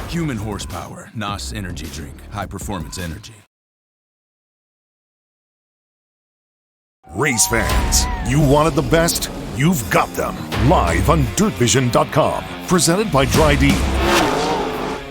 Human horsepower, NOS energy drink, high performance energy. Race fans, you wanted the best? You've got them. Live on DirtVision.com. Presented by Dry D.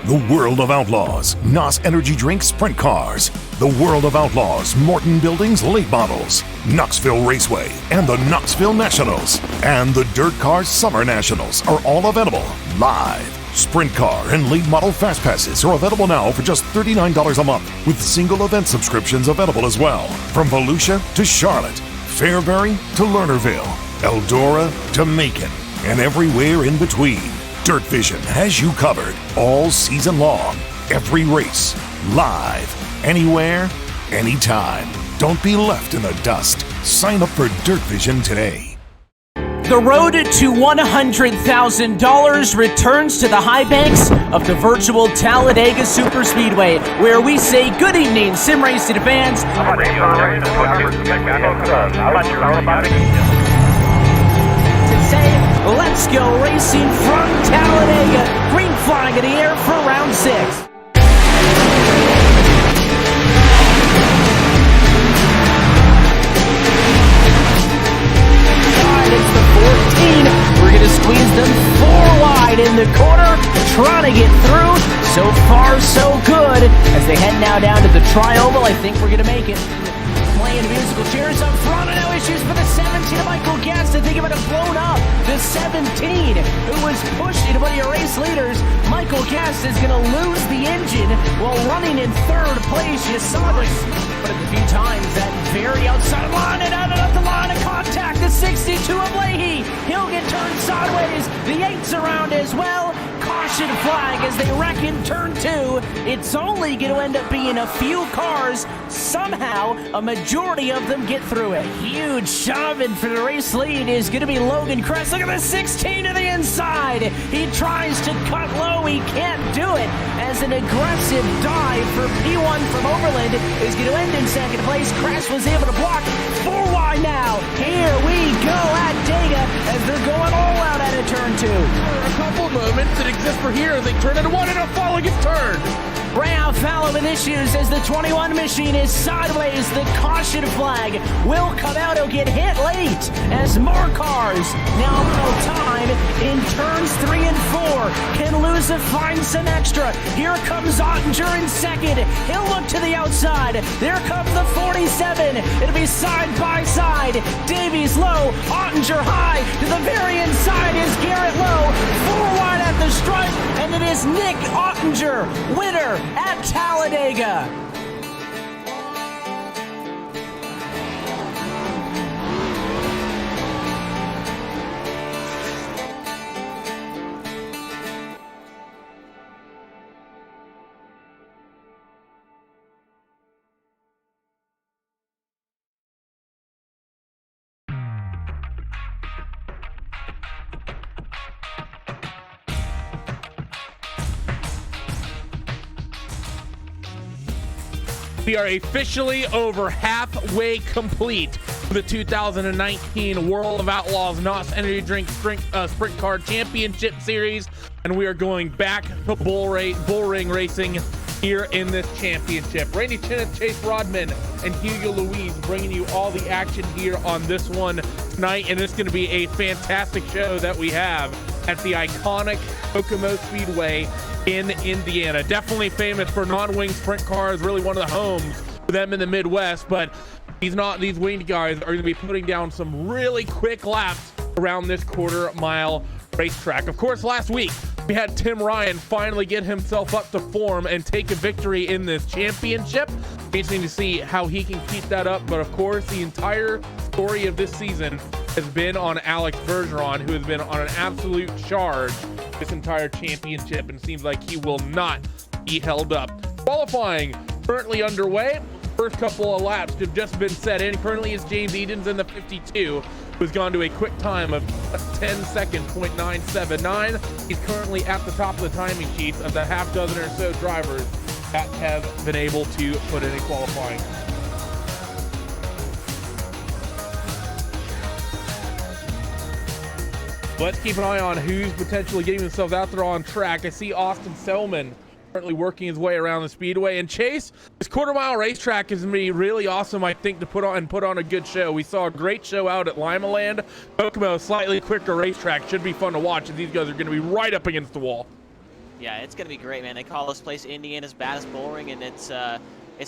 The World of Outlaws, NOS Energy Drink Sprint Cars. The World of Outlaws, Morton Buildings Late Models. Knoxville Raceway and the Knoxville Nationals. And the Dirt Cars Summer Nationals are all available live. Sprint Car and Late Model Fast Passes are available now for just $39 a month, with single event subscriptions available as well. From Volusia to Charlotte, Fairbury to Lernerville, Eldora to Macon, and everywhere in between. Dirt Vision has you covered all season long. Every race, live, anywhere, anytime. Don't be left in the dust. Sign up for Dirt Vision today. The road to $100,000 returns to the high banks of the virtual Talladega Superspeedway, where we say good evening, sim racing fans. To say, let's go racing from Talladega. Green flag in the air for round 6. It's the 14. We're going to squeeze them 4 wide in the corner, trying to get through. So far, so good. As they head now down to the tri-oval, I think we're going to make it. Playing musical chairs up front, and no issues for the 17 of Michael Guest. I think it would have blown up. The 17, who was pushed into one of your race leaders, Michael Guest, is going to lose the engine while running in 3rd place. You saw this, but a few times that very outside line and out of the line of contact. The 62 of Leahy, he'll get turned sideways. The 8's around as well. Caution flag as they wreck in turn 2. It's only going to end up being a few cars. Somehow, a majority of them get through it. Huge shoving for the race lead is going to be Logan Kress. Look at the 16 to the inside. He tries to cut low. He can't do it as an aggressive dive for P1 from Overland is going to end in 2nd place. Kress was able to block 4 wide now. Here we go at Dega as they're going all out at a turn 2. A couple moments that exist for here as they turn into 1 and a follow gets turned. Ralph Fallow with issues as the 21 machine is sideways. The caution flag will come out. He'll get hit late as more cars now little time in turns 3 and 4. Can lose it, find some extra. Here comes Ottinger in 2nd. He'll look to the outside. There comes the 47. It'll be side by side. Davies low, Ottinger high. To the very inside is Garrett Lowe. 4 wide at the stripe, and it is Nick Ottinger, winner at Talladega. We are officially over halfway complete with the 2019 World of Outlaws NOS Energy Drink Sprint Car Championship Series, and we are going back to bull ring racing here in this championship. Randy Chinnis, Chase Rodman, and Hugo Louise bringing you all the action here on this one tonight, and it's going to be a fantastic show that we have at the iconic Kokomo Speedway in Indiana. Definitely famous for non-wing sprint cars, really one of the homes for them in the Midwest, but these winged guys are going to be putting down some really quick laps around this quarter-mile racetrack. Of course, last week we had Tim Ryan finally get himself up to form and take a victory in this championship. Interesting to see how he can keep that up, but of course the entire story of this season has been on Alex Bergeron, who has been on an absolute charge this entire championship and seems like he will not be held up. Qualifying currently underway. First couple of laps have just been set in. Currently is James Edens in the 52, who's gone to a quick time of 10 seconds, .979. He's currently at the top of the timing sheets of the half dozen or so drivers that have been able to put in a qualifying. Let's keep an eye on who's potentially getting themselves out there on track. I see Austin Selman currently working his way around the speedway. And Chase, this quarter-mile racetrack is going to be really awesome, I think, to put on a good show. We saw a great show out at Lima Land. Kokomo, a slightly quicker racetrack, should be fun to watch, and these guys are going to be right up against the wall. Yeah, it's going to be great, man. They call this place Indiana's baddest bullring, and it's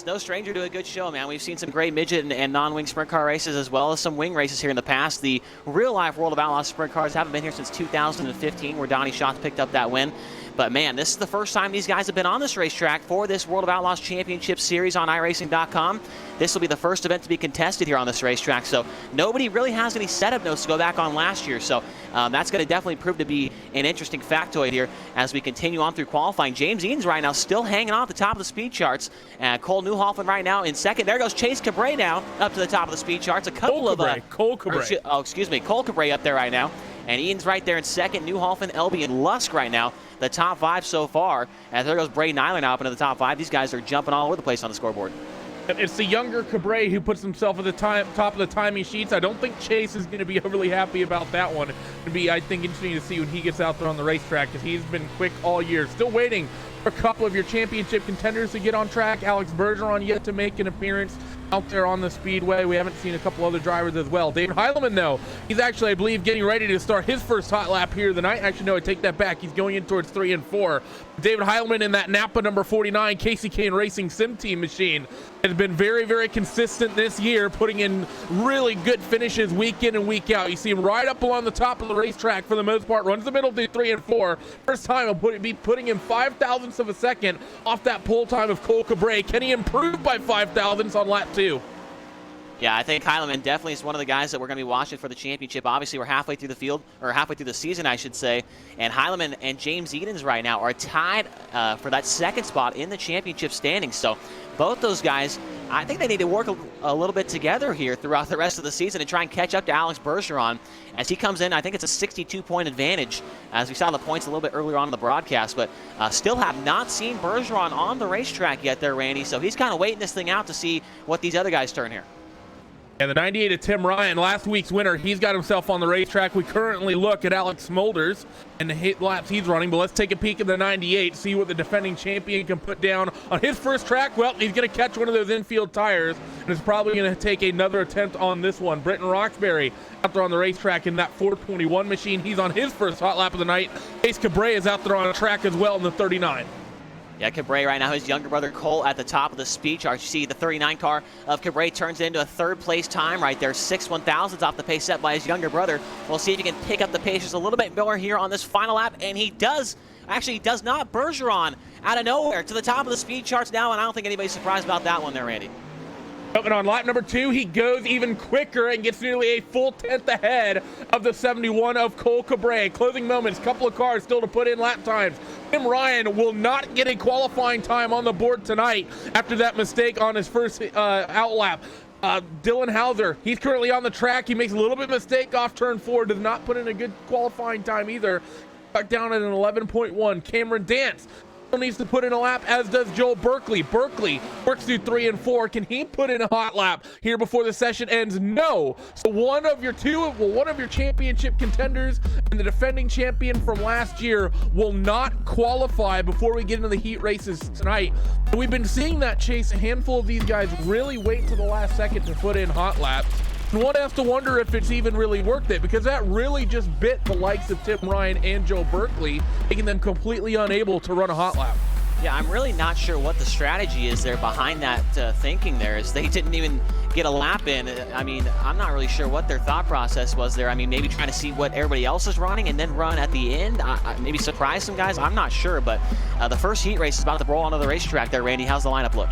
no stranger to a good show, man. We've seen some great midget and non-wing sprint car races as well as some wing races here in the past. The real-life World of Outlaws sprint cars haven't been here since 2015, where Donnie Schatz picked up that win. But, man, this is the first time these guys have been on this racetrack for this World of Outlaws Championship Series on iRacing.com. This will be the first event to be contested here on this racetrack, so nobody really has any setup notes to go back on last year. So that's going to definitely prove to be an interesting factoid here as we continue on through qualifying. James Edens right now still hanging on at the top of the speed charts. Cole Newhoffman right now in second. There goes Chase Cabre now up to the top of the speed charts. Cole Cabre. Cole Cabre up there right now. And Edens right there in second. Newhoffman, Elby, and Lusk right now. The top five so far. And there goes Bray Nyland now up into the top five. These guys are jumping all over the place on the scoreboard. It's the younger Cabre who puts himself at the top of the timing sheets. I don't think Chase is going to be overly happy about that one. It'll be, I think, interesting to see when he gets out there on the racetrack, because he's been quick all year. Still waiting for a couple of your championship contenders to get on track. Alex Bergeron yet to make an appearance out there on the speedway. We haven't seen a couple other drivers as well. David Heilemann, though, he's actually, I believe, getting ready to start his first hot lap here of the night. Actually, no, I take that back. He's going in towards 3 and 4. David Heilemann in that Napa number 49 Casey Kane Racing Sim Team machine has been very, very consistent this year, putting in really good finishes week in and week out. You see him right up along the top of the racetrack for the most part, runs the middle through 3 and 4. First time I'll be putting in 5 thousandths of a second off that pole time of Cole Cabre. Can he improve by 5 thousandths on lap 2? Yeah, I think Heilemann definitely is one of the guys that we're going to be watching for the championship. Obviously, we're halfway through the field, or halfway through the season, I should say. And Heilemann and James Edens right now are tied for that second spot in the championship standings. So both those guys, I think they need to work a little bit together here throughout the rest of the season and try and catch up to Alex Bergeron as he comes in. I think it's a 62-point advantage, as we saw the points a little bit earlier on in the broadcast, but still have not seen Bergeron on the racetrack yet there, Randy. So he's kind of waiting this thing out to see what these other guys turn here. And the 98 of Tim Ryan, last week's winner, he's got himself on the racetrack. We currently look at Alex Smulders and the hit laps he's running, but let's take a peek at the 98, see what the defending champion can put down on his first track. Well, he's going to catch one of those infield tires, and is probably going to take another attempt on this one. Britton Roxbury out there on the racetrack in that 421 machine. He's on his first hot lap of the night. Chase Cabre is out there on a track as well in the 39. Yeah, Cabre right now, his younger brother Cole at the top of the speed chart. You see the 39 car of Cabre turns into a third-place time right there, 6 1/1000ths off the pace set by his younger brother. We'll see if he can pick up the pace just a little bit more here on this final lap, and he does. Actually, he does not. Bergeron out of nowhere to the top of the speed charts now, and I don't think anybody's surprised about that one there, Randy. And on lap number 2, he goes even quicker and gets nearly a full 10th ahead of the 71 of Cole Cabre. Closing moments, couple of cars still to put in lap times. Tim Ryan will not get a qualifying time on the board tonight after that mistake on his first out lap. Dylan Hauser, he's currently on the track. He makes a little bit of mistake off turn 4, does not put in a good qualifying time either. Back down at an 11.1. Cameron Dance needs to put in a lap, as does Joel Berkeley. Berkeley works through 3 and 4. Can he put in a hot lap here before the session ends? No. So one of your championship contenders and the defending champion from last year will not qualify before we get into the heat races tonight. And we've been seeing that, Chase. A handful of these guys really wait to the last second to put in hot laps. And one has to wonder if it's even really worth it, because that really just bit the likes of Tim Ryan and Joe Berkeley, making them completely unable to run a hot lap. Yeah, I'm really not sure what the strategy is there behind that thinking there, is they didn't even get a lap in. I mean, I'm not really sure what their thought process was there. I mean, maybe trying to see what everybody else is running and then run at the end, maybe surprise some guys. I'm not sure, but the first heat race is about to roll onto the racetrack there, Randy. How's the lineup look?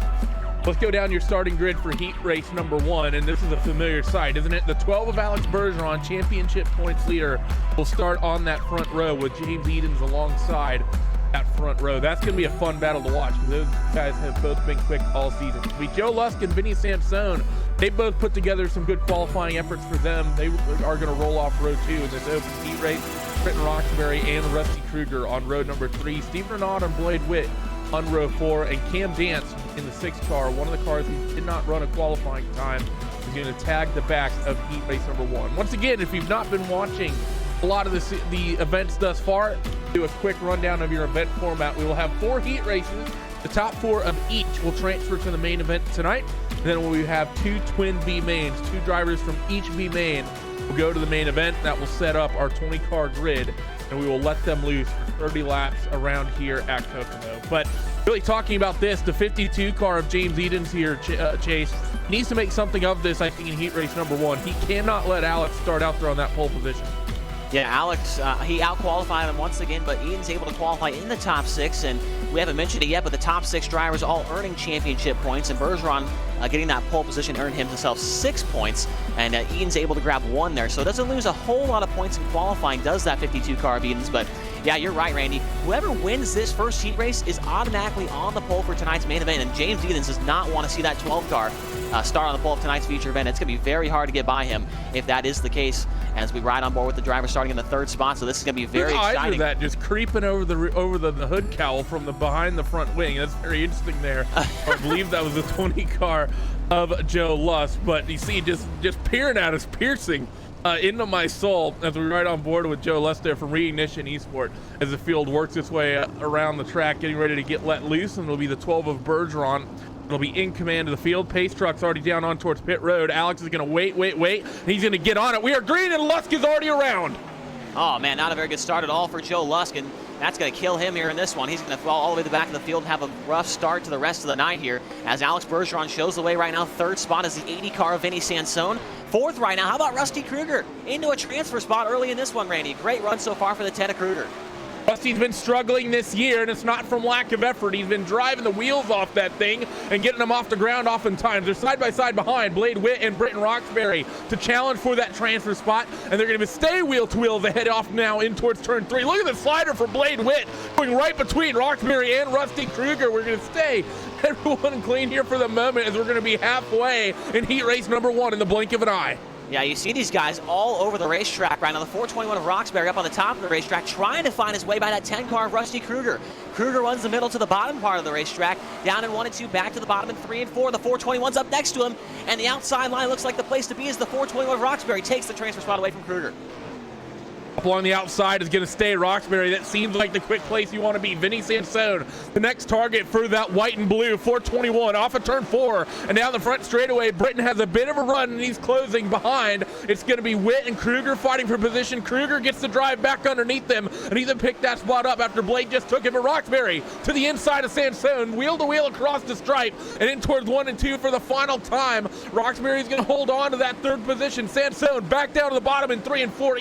Let's go down your starting grid for heat race number 1, and this is a familiar sight, isn't it? The 12 of Alex Bergeron, championship points leader, will start on that front row with James Edens alongside. that front row. That's going to be a fun battle to watch because those guys have both been quick all season. It'll be Joe Lusk and Vinny Sansone. They both put together some good qualifying efforts for them. They are going to roll off row 2 in this open heat race. Britton Roxbury and Rusty Kruger on row number 3. Steve Renaud and Blade Witt on row 4. And Cam Dance in the 6 car, one of the cars who did not run a qualifying time, is going to tag the back of heat race number 1. Once again, if you've not been watching a lot of the events thus far, do a quick rundown of your event format. We will have 4 heat races. The top 4 of each will transfer to the main event tonight. And then we have 2 twin B mains. 2 drivers from each B main will go to the main event. That will set up our 20-car grid, and we will let them loose for 30 laps around here at Kokomo. But really talking about this, the 52 car of James Eden's here, Chase, needs to make something of this, I think, in heat race number 1. He cannot let Alex start out there on that pole position. Yeah, Alex, he out-qualified him once again, but Eden's able to qualify in the top 6, and we haven't mentioned it yet, but the top 6 drivers all earning championship points, and Bergeron getting that pole position earned himself 6 points, and Eden's able to grab 1 there, so doesn't lose a whole lot of points in qualifying, does that 52 car of Eden's, but yeah, you're right, Randy. Whoever wins this first heat race is automatically on the pole for tonight's main event, and James Edens does not want to see that 12 car start on the pole of tonight's feature event. It's going to be very hard to get by him if that is the case, as we ride on board with the driver starting in the 3rd spot, so this is going to be very exciting. Eyes that just creeping over the hood cowl from the behind the front wing. That's very interesting there. I believe that was the 20 car of Joe Lusk, but you see just peering at us, piercing into my soul as we ride on board with Joe Lusk there from Reignition Esport as the field works its way around the track, getting ready to get let loose, and it'll be the 12 of Bergeron. It'll be in command of the field. Pace truck's already down on towards pit road. Alex is going to wait, and he's going to get on it. We are green, and Lusk is already around. Oh, man, not a very good start at all for Joe Lusk, and that's going to kill him here in this one. He's going to fall all the way to the back of the field and have a rough start to the rest of the night here, as Alex Bergeron shows the way right now. 3rd spot is the 80 car of Vinny Sansone. 4th right now, how about Rusty Kruger? Into a transfer spot early in this one, Randy. Great run so far for the 10 of Kruger. Rusty's been struggling this year, and it's not from lack of effort. He's been driving the wheels off that thing and getting them off the ground oftentimes. They're side by side behind Blade Witt and Britton Roxbury to challenge for that transfer spot, and they're going to stay wheel to wheel as they head off now in towards turn 3. Look at the slider for Blade Witt going right between Roxbury and Rusty Kruger. We're going to stay everyone clean here for the moment as we're going to be halfway in heat race number 1 in the blink of an eye. Yeah, you see these guys all over the racetrack right now. The 421 of Roxbury up on the top of the racetrack, trying to find his way by that 10 car of Rusty Kruger. Kruger runs the middle to the bottom part of the racetrack, down in 1 and 2, back to the bottom in 3 and 4. The 421's up next to him, and the outside line looks like the place to be as the 421 of Roxbury takes the transfer spot away from Kruger. Up along the outside is going to stay Roxbury. That seems like the quick place you want to be. Vinny Sansone, the next target for that white and blue. 421 off of turn 4 and down the front straightaway. Britton has a bit of a run and he's closing behind. It's going to be Witt and Kruger fighting for position. Kruger gets the drive back underneath them, and he's picked that spot up after Blake just took it. But Roxbury to the inside of Sansone, wheel to wheel across the stripe and in towards 1 and 2 for the final time. Roxbury is going to hold on to that 3rd position. Sansone back down to the bottom in 3 and 4.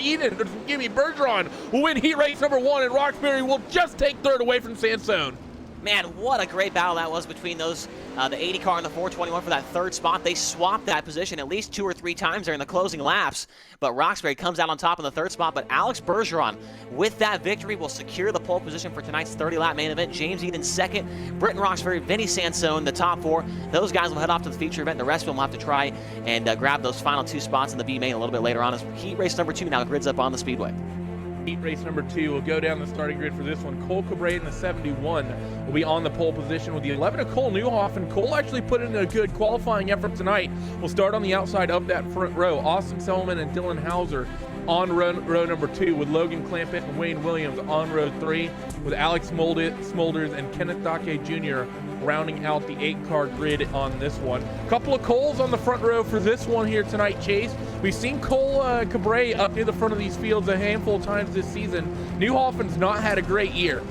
Bergeron will win heat race number 1, and Roxbury will just take 3rd away from Sansone. Man, what a great battle that was between those, the 80 car and the 421 for that 3rd spot. They swapped that position at least 2 or 3 times during the closing laps, but Roxbury comes out on top in the 3rd spot. But Alex Bergeron, with that victory, will secure the pole position for tonight's 30-lap main event. James Eden 2nd, Britton Roxbury, Vinny Sansone, the top 4. Those guys will head off to the feature event. The rest of them will have to try and grab those final 2 spots in the B main a little bit later on, as heat race number 2 now grids up on the speedway. Heat race number 2 will go down the starting grid for this one. Cole Cabrera in the 71 will be on the pole position with the 11 of Cole Newhoff, and Cole actually put in a good qualifying effort tonight. We'll start on the outside of that front row. Austin Selman and Dylan Hauser on row number 2, with Logan Clampett and Wayne Williams on row 3, with Alex Smolders and Kenneth Dake Jr. rounding out the 8-car grid on this one. Couple of Coles on the front row for this one here tonight, Chase. We've seen Cole Cabrera up near the front of these fields a handful of times this season. Newhoffen's not had a great year.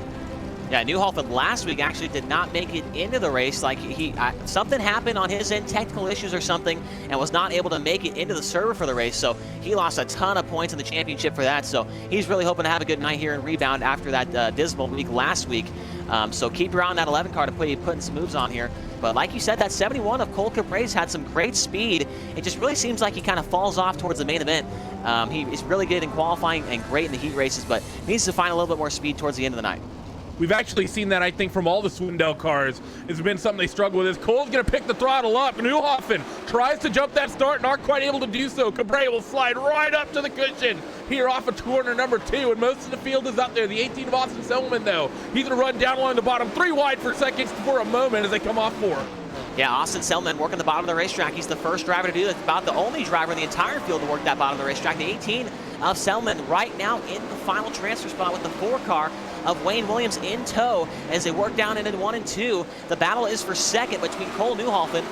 Yeah, Newhoffen last week actually did not make it into the race. Like something happened on his end, technical issues or something, and was not able to make it into the server for the race. So he lost a ton of points in the championship for that. So he's really hoping to have a good night here and rebound after that dismal week last week. So keep your eye on that 11 car to putting some moves on here. But like you said, that 71 of Cole Cabrera's had some great speed. It just really seems like he kind of falls off towards the main event. He is really good in qualifying and great in the heat races, but needs to find a little bit more speed towards the end of the night. We've actually seen that, I think, from all the Swindell cars. It's been something they struggle with. Cole's going to pick the throttle up. Newhoffen tries to jump that start, not quite able to do so. Cabrera will slide right up to the cushion here off of corner number 2, and most of the field is up there. The 18 of Austin Selman, though, he's going to run down along the bottom, 3 wide for seconds for a moment as they come off 4. Yeah, Austin Selman working the bottom of the racetrack. He's the first driver to do that, about the only driver in the entire field to work that bottom of the racetrack. The 18 of Selman right now in the final transfer spot with the 4 car of Wayne Williams in tow as they work down into 1 and 2. The battle is for second between Cole Newhoffen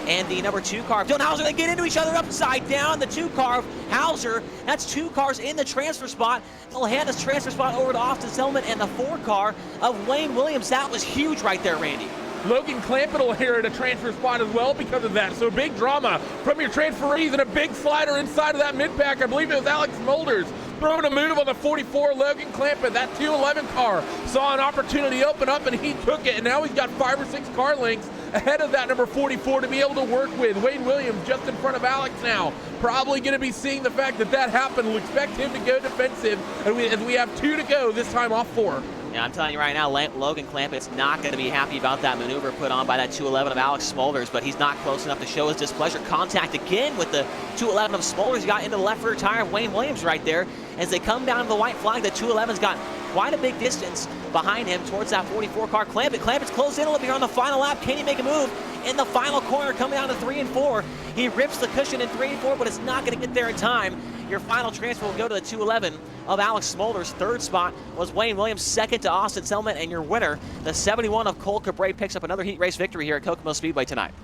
and the number 2 car of Dylan Hauser. They get into each other upside down. The 2 car of Hauser, that's 2 cars in the transfer spot. They'll hand this transfer spot over to Austin Selman and the 4 car of Wayne Williams. That was huge right there, Randy. Logan Clampett will here at a transfer spot as well because of that. So big drama from your transferees and a big slider inside of that mid-pack. I believe it was Alex Mulders throwing a move on the 44, Logan Clampett. That 211 car saw an opportunity open up and he took it. And now he's got 5 or 6 car lengths ahead of that number 44 to be able to work with. Wayne Williams just in front of Alex now. Probably going to be seeing the fact that happened. We'll expect him to go defensive as we have 2 to go, this time off 4. Yeah, I'm telling you right now, Logan Clampett's not going to be happy about that maneuver put on by that 211 of Alex Smulders, but he's not close enough to show his displeasure. Contact again with the 211 of Smulders. He got into the left rear tire of Wayne Williams right there. As they come down to the white flag, the 211's got quite a big distance behind him towards that 44 car. Clampett's closed in a little bit here on the final lap. Can he make a move in the final corner coming down to 3 and 4? He rips the cushion in 3 and 4, but it's not going to get there in time. Your final transfer will go to the 211 of Alex Smulders. 3rd spot was Wayne Williams, 2nd to Austin Selman, and your winner, the 71 of Cole Cabrera, picks up another heat race victory here at Kokomo Speedway tonight.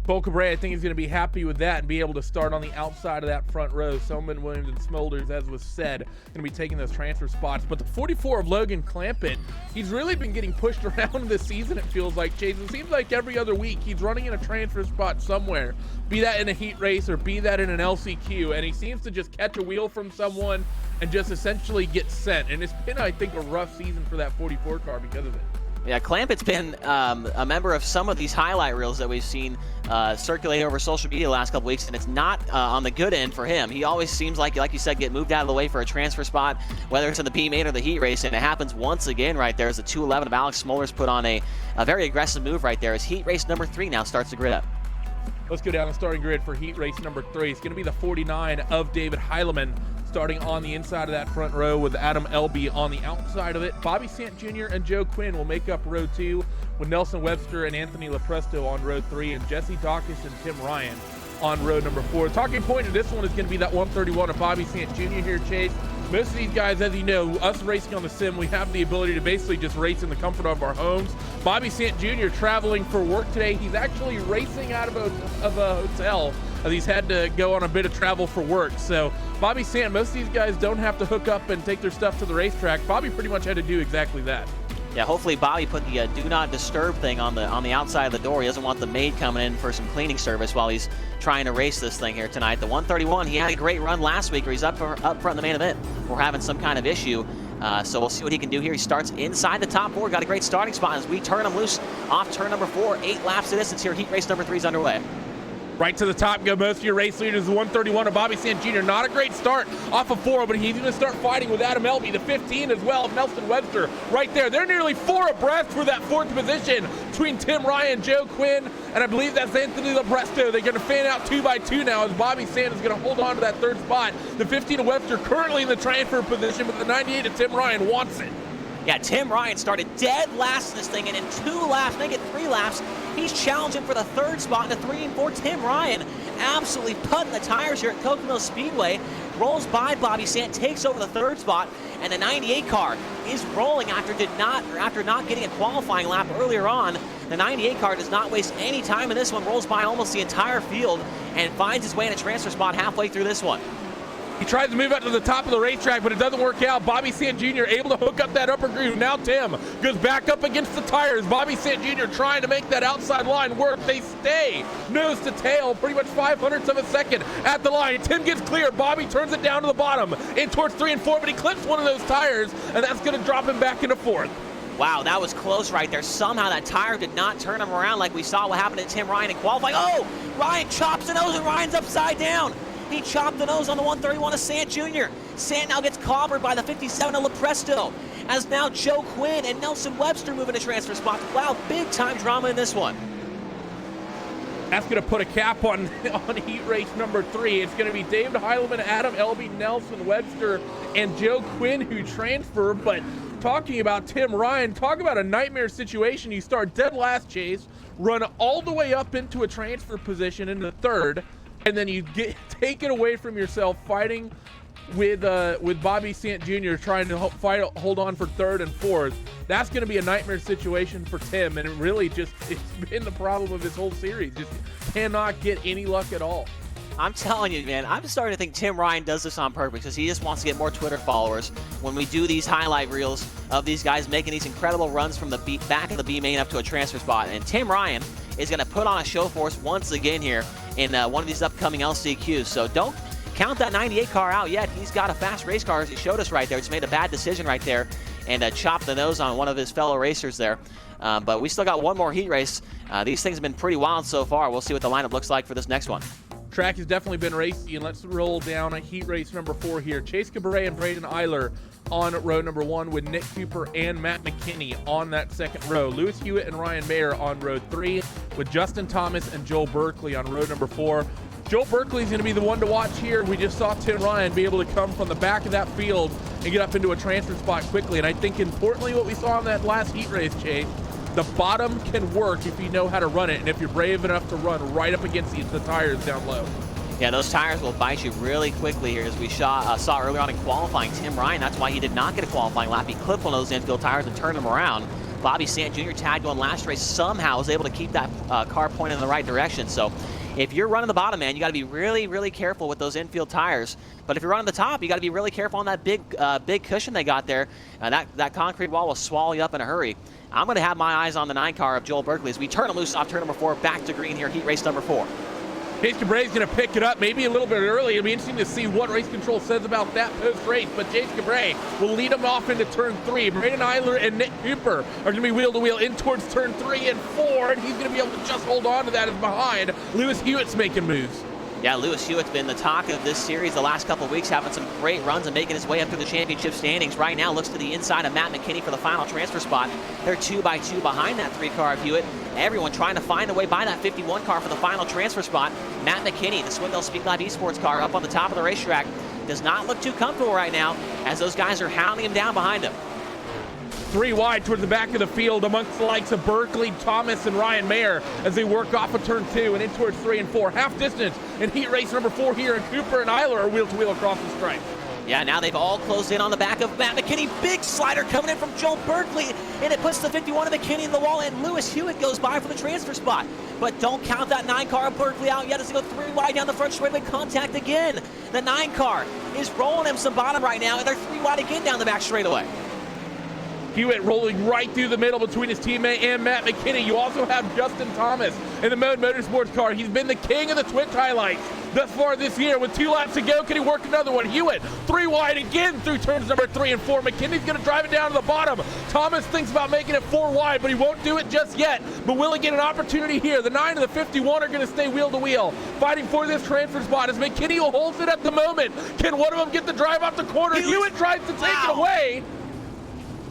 Cole Cabrera, I think he's going to be happy with that and be able to start on the outside of that front row. Selman, Williams, and Smulders, as was said, going to be taking those transfer spots. But the 44 of Logan Clampett, he's really been getting pushed around this season, it feels like, Chase. It seems like every other week he's running in a transfer spot somewhere, be that in a heat race or be that in an LCQ, and he seems to just catch a wheel from someone and just essentially get sent. And it's been, I think, a rough season for that 44 car because of it. Yeah, Clampett's been a member of some of these highlight reels that we've seen circulate over social media the last couple weeks, and it's not on the good end for him. He always seems like you said, get moved out of the way for a transfer spot, whether it's in the P8 or the heat race, and it happens once again right there as the 211 of Alex Smulders put on a very aggressive move right there as heat race number 3 now starts to grid up. Let's go down the starting grid for heat race number 3. It's going to be the 49 of David Heileman starting on the inside of that front row with Adam Elby on the outside of it. Bobby Sant Jr. and Joe Quinn will make up row 2 with Nelson Webster and Anthony Lepresto on row 3 and Jesse Dawkins and Tim Ryan on row number 4. The talking point of this one is going to be that 131 of Bobby Sant Jr. here, Chase. Most of these guys, as you know, us racing on the sim, we have the ability to basically just race in the comfort of our homes. Bobby Sant Jr. traveling for work today. He's actually racing out of a hotel as he's had to go on a bit of travel for work. So Bobby Sant, most of these guys don't have to hook up and take their stuff to the racetrack. Bobby pretty much had to do exactly that. Yeah, hopefully Bobby put the do not disturb thing on the outside of the door. He doesn't want the maid coming in for some cleaning service while he's trying to race this thing here tonight. The 131, he had a great run last week where he's up front in the main event. We're having some kind of issue. So we'll see what he can do here. He starts inside the top 4. Got a great starting spot as we turn him loose off turn number 4. 8 laps of distance here. Heat race number 3 is underway. Right to the top go most of your race leaders. The 131 of Bobby Sant Jr. Not a great start off of 4, but he's going to start fighting with Adam Elby. The 15 as well of Nelson Webster right there. They're nearly 4 abreast for that 4th position between Tim Ryan, Joe Quinn, and I believe that's Anthony Lepresto. They're going to fan out 2 by 2 now as Bobby Sant is going to hold on to that 3rd spot. The 15 of Webster currently in the transfer position, but the 98 of Tim Ryan wants it. Yeah, Tim Ryan started dead last in this thing, and in 2 laps, make it 3 laps, he's challenging for the 3rd spot in the 3 and 4. Tim Ryan absolutely putting the tires here at Kokomo Speedway. Rolls by Bobby Sant, takes over the 3rd spot, and the 98 car is rolling after not getting a qualifying lap earlier on. The 98 car does not waste any time in this one, rolls by almost the entire field, and finds his way in a transfer spot halfway through this one. He tries to move out to the top of the racetrack, but it doesn't work out. Bobby Sant Jr. able to hook up that upper groove. Now Tim goes back up against the tires. Bobby Sant Jr. trying to make that outside line work. They stay nose to tail, pretty much 0.05 of a second at the line. Tim gets clear. Bobby turns it down to the bottom in towards 3 and 4, but he clips one of those tires, and that's going to drop him back into 4th. Wow, that was close right there. Somehow that tire did not turn him around like we saw what happened to Tim Ryan in qualifying. Oh, Ryan chops the nose, and Ryan's upside down. He chopped the nose on the 131 of Sant Jr. Sant now gets clobbered by the 57 of Lepresto as now Joe Quinn and Nelson Webster moving to transfer spots. Wow, big time drama in this one. That's going to put a cap on heat race number 3. It's going to be David Heileman, Adam Elby, Nelson Webster, and Joe Quinn who transfer. But talking about Tim Ryan, talk about a nightmare situation. You start dead last, Chase, run all the way up into a transfer position in the 3rd, and then you get taken away from yourself fighting with Bobby Sant Jr. trying to hold on for 3rd and 4th. That's going to be a nightmare situation for Tim, and it's been the problem of his whole series. Just cannot get any luck at all. I'm telling you, man, I'm starting to think Tim Ryan does this on purpose because he just wants to get more Twitter followers when we do these highlight reels of these guys making these incredible runs from the back of the B main up to a transfer spot. And Tim Ryan is going to put on a show for us once again here in one of these upcoming LCQs. So don't count that 98 car out yet. He's got a fast race car, as he showed us right there. Just made a bad decision right there and chopped the nose on one of his fellow racers there. But we still got one more heat race. These things have been pretty wild so far. We'll see what the lineup looks like for this next one. Track has definitely been racy, and let's roll down a heat race number 4 here. Chase Cabaret and Braden Eiler on row number 1 with Nick Cooper and Matt McKinney on that 2nd row. Lewis Hewitt and Ryan Mayer on row 3 with Justin Thomas and Joel Berkeley on row number 4. Joel Berkeley is going to be the one to watch here. We just saw Tim Ryan be able to come from the back of that field and get up into a transfer spot quickly. And I think importantly what we saw in that last heat race, Chase, the bottom can work if you know how to run it and if you're brave enough to run right up against the tires down low. Yeah, those tires will bite you really quickly here, as we saw earlier on in qualifying. Tim Ryan, that's why he did not get a qualifying lap. He clipped one of those infield tires and turned them around. Bobby Sant Jr. tagged on last race, somehow was able to keep that car pointed in the right direction. So if you're running the bottom, man, you got to be really, really careful with those infield tires. But if you're running the top, you got to be really careful on that big cushion they got there. That concrete wall will swallow you up in a hurry. I'm going to have my eyes on the 9 car of Joel Berkeley as we turn him loose off turn number 4, back to green here, heat race number 4. Chase Cabrera is going to pick it up maybe a little bit early. It'll be interesting to see what race control says about that post-race, but Chase Cabrera will lead him off into turn 3. Braden Eiler and Nick Cooper are going to be wheel-to-wheel in towards turn 3 and 4, and he's going to be able to just hold on to that as behind. Lewis Hewitt's making moves. Yeah, Lewis Hewitt's been the talk of this series the last couple of weeks, having some great runs and making his way up through the championship standings. Right now, looks to the inside of Matt McKinney for the final transfer spot. They're 2 by 2 behind that 3 car of Hewitt. Everyone trying to find a way by that 51 car for the final transfer spot. Matt McKinney, the Swindell Speed Live Esports car, up on the top of the racetrack, does not look too comfortable right now as those guys are hounding him down behind him. 3 wide towards the back of the field amongst the likes of Berkeley, Thomas, and Ryan Mayer as they work off of turn 2 and in towards 3 and 4. Half distance in heat race number 4 here, and Cooper and Eiler are wheel-to-wheel across the stripe. Yeah, now they've all closed in on the back of Matt McKinney. Big slider coming in from Joel Berkeley, and it puts the 51 of McKinney in the wall, and Lewis Hewitt goes by for the transfer spot. But don't count that 9 car of Berkeley out yet as they go 3 wide down the front straightaway. Contact again. The 9 car is rolling him some bottom right now, and they're 3 wide again down the back straightaway. Hewitt rolling right through the middle between his teammate and Matt McKinney. You also have Justin Thomas in the Mode Motorsports car. He's been the king of the Twitch highlights thus far this year. With 2 laps to go, can he work another one? Hewitt 3 wide again through turns number 3 and 4. McKinney's going to drive it down to the bottom. Thomas thinks about making it 4 wide, but he won't do it just yet. But will he get an opportunity here? The 9 and the 51 are going to stay wheel to wheel, fighting for this transfer spot as McKinney holds it at the moment. Can one of them get the drive off the corner? Hewitt tries to take it away,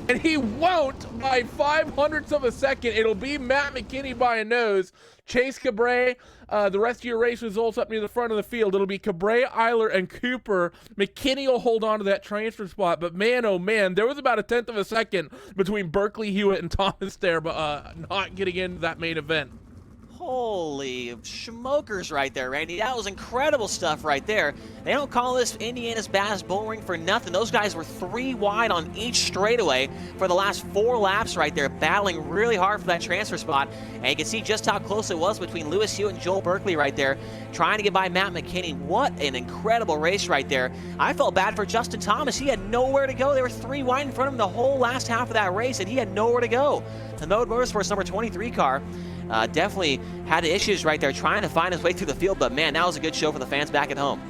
and he won't by 0.05 of a second. It'll be Matt McKinney by a nose. Chase Cabrera, the rest of your race results up near the front of the field. It'll be Cabrera, Eiler, and Cooper. McKinney will hold on to that transfer spot, but man, oh man, there was about 1/10 of a second between Berkeley, Hewitt, and Thomas there, but not getting into that main event. Holy smokers right there, Randy. That was incredible stuff right there. They don't call this Indiana's Bass Bullring for nothing. Those guys were 3 wide on each straightaway for the last 4 laps right there, battling really hard for that transfer spot. And you can see just how close it was between Lewis Hewitt and Joel Berkeley right there, trying to get by Matt McKinney. What an incredible race right there. I felt bad for Justin Thomas. He had nowhere to go. They were 3 wide in front of him the whole last half of that race, and he had nowhere to go. The Mode Motorsports number 23 car definitely had issues right there trying to find his way through the field, but man, that was a good show for the fans back at home.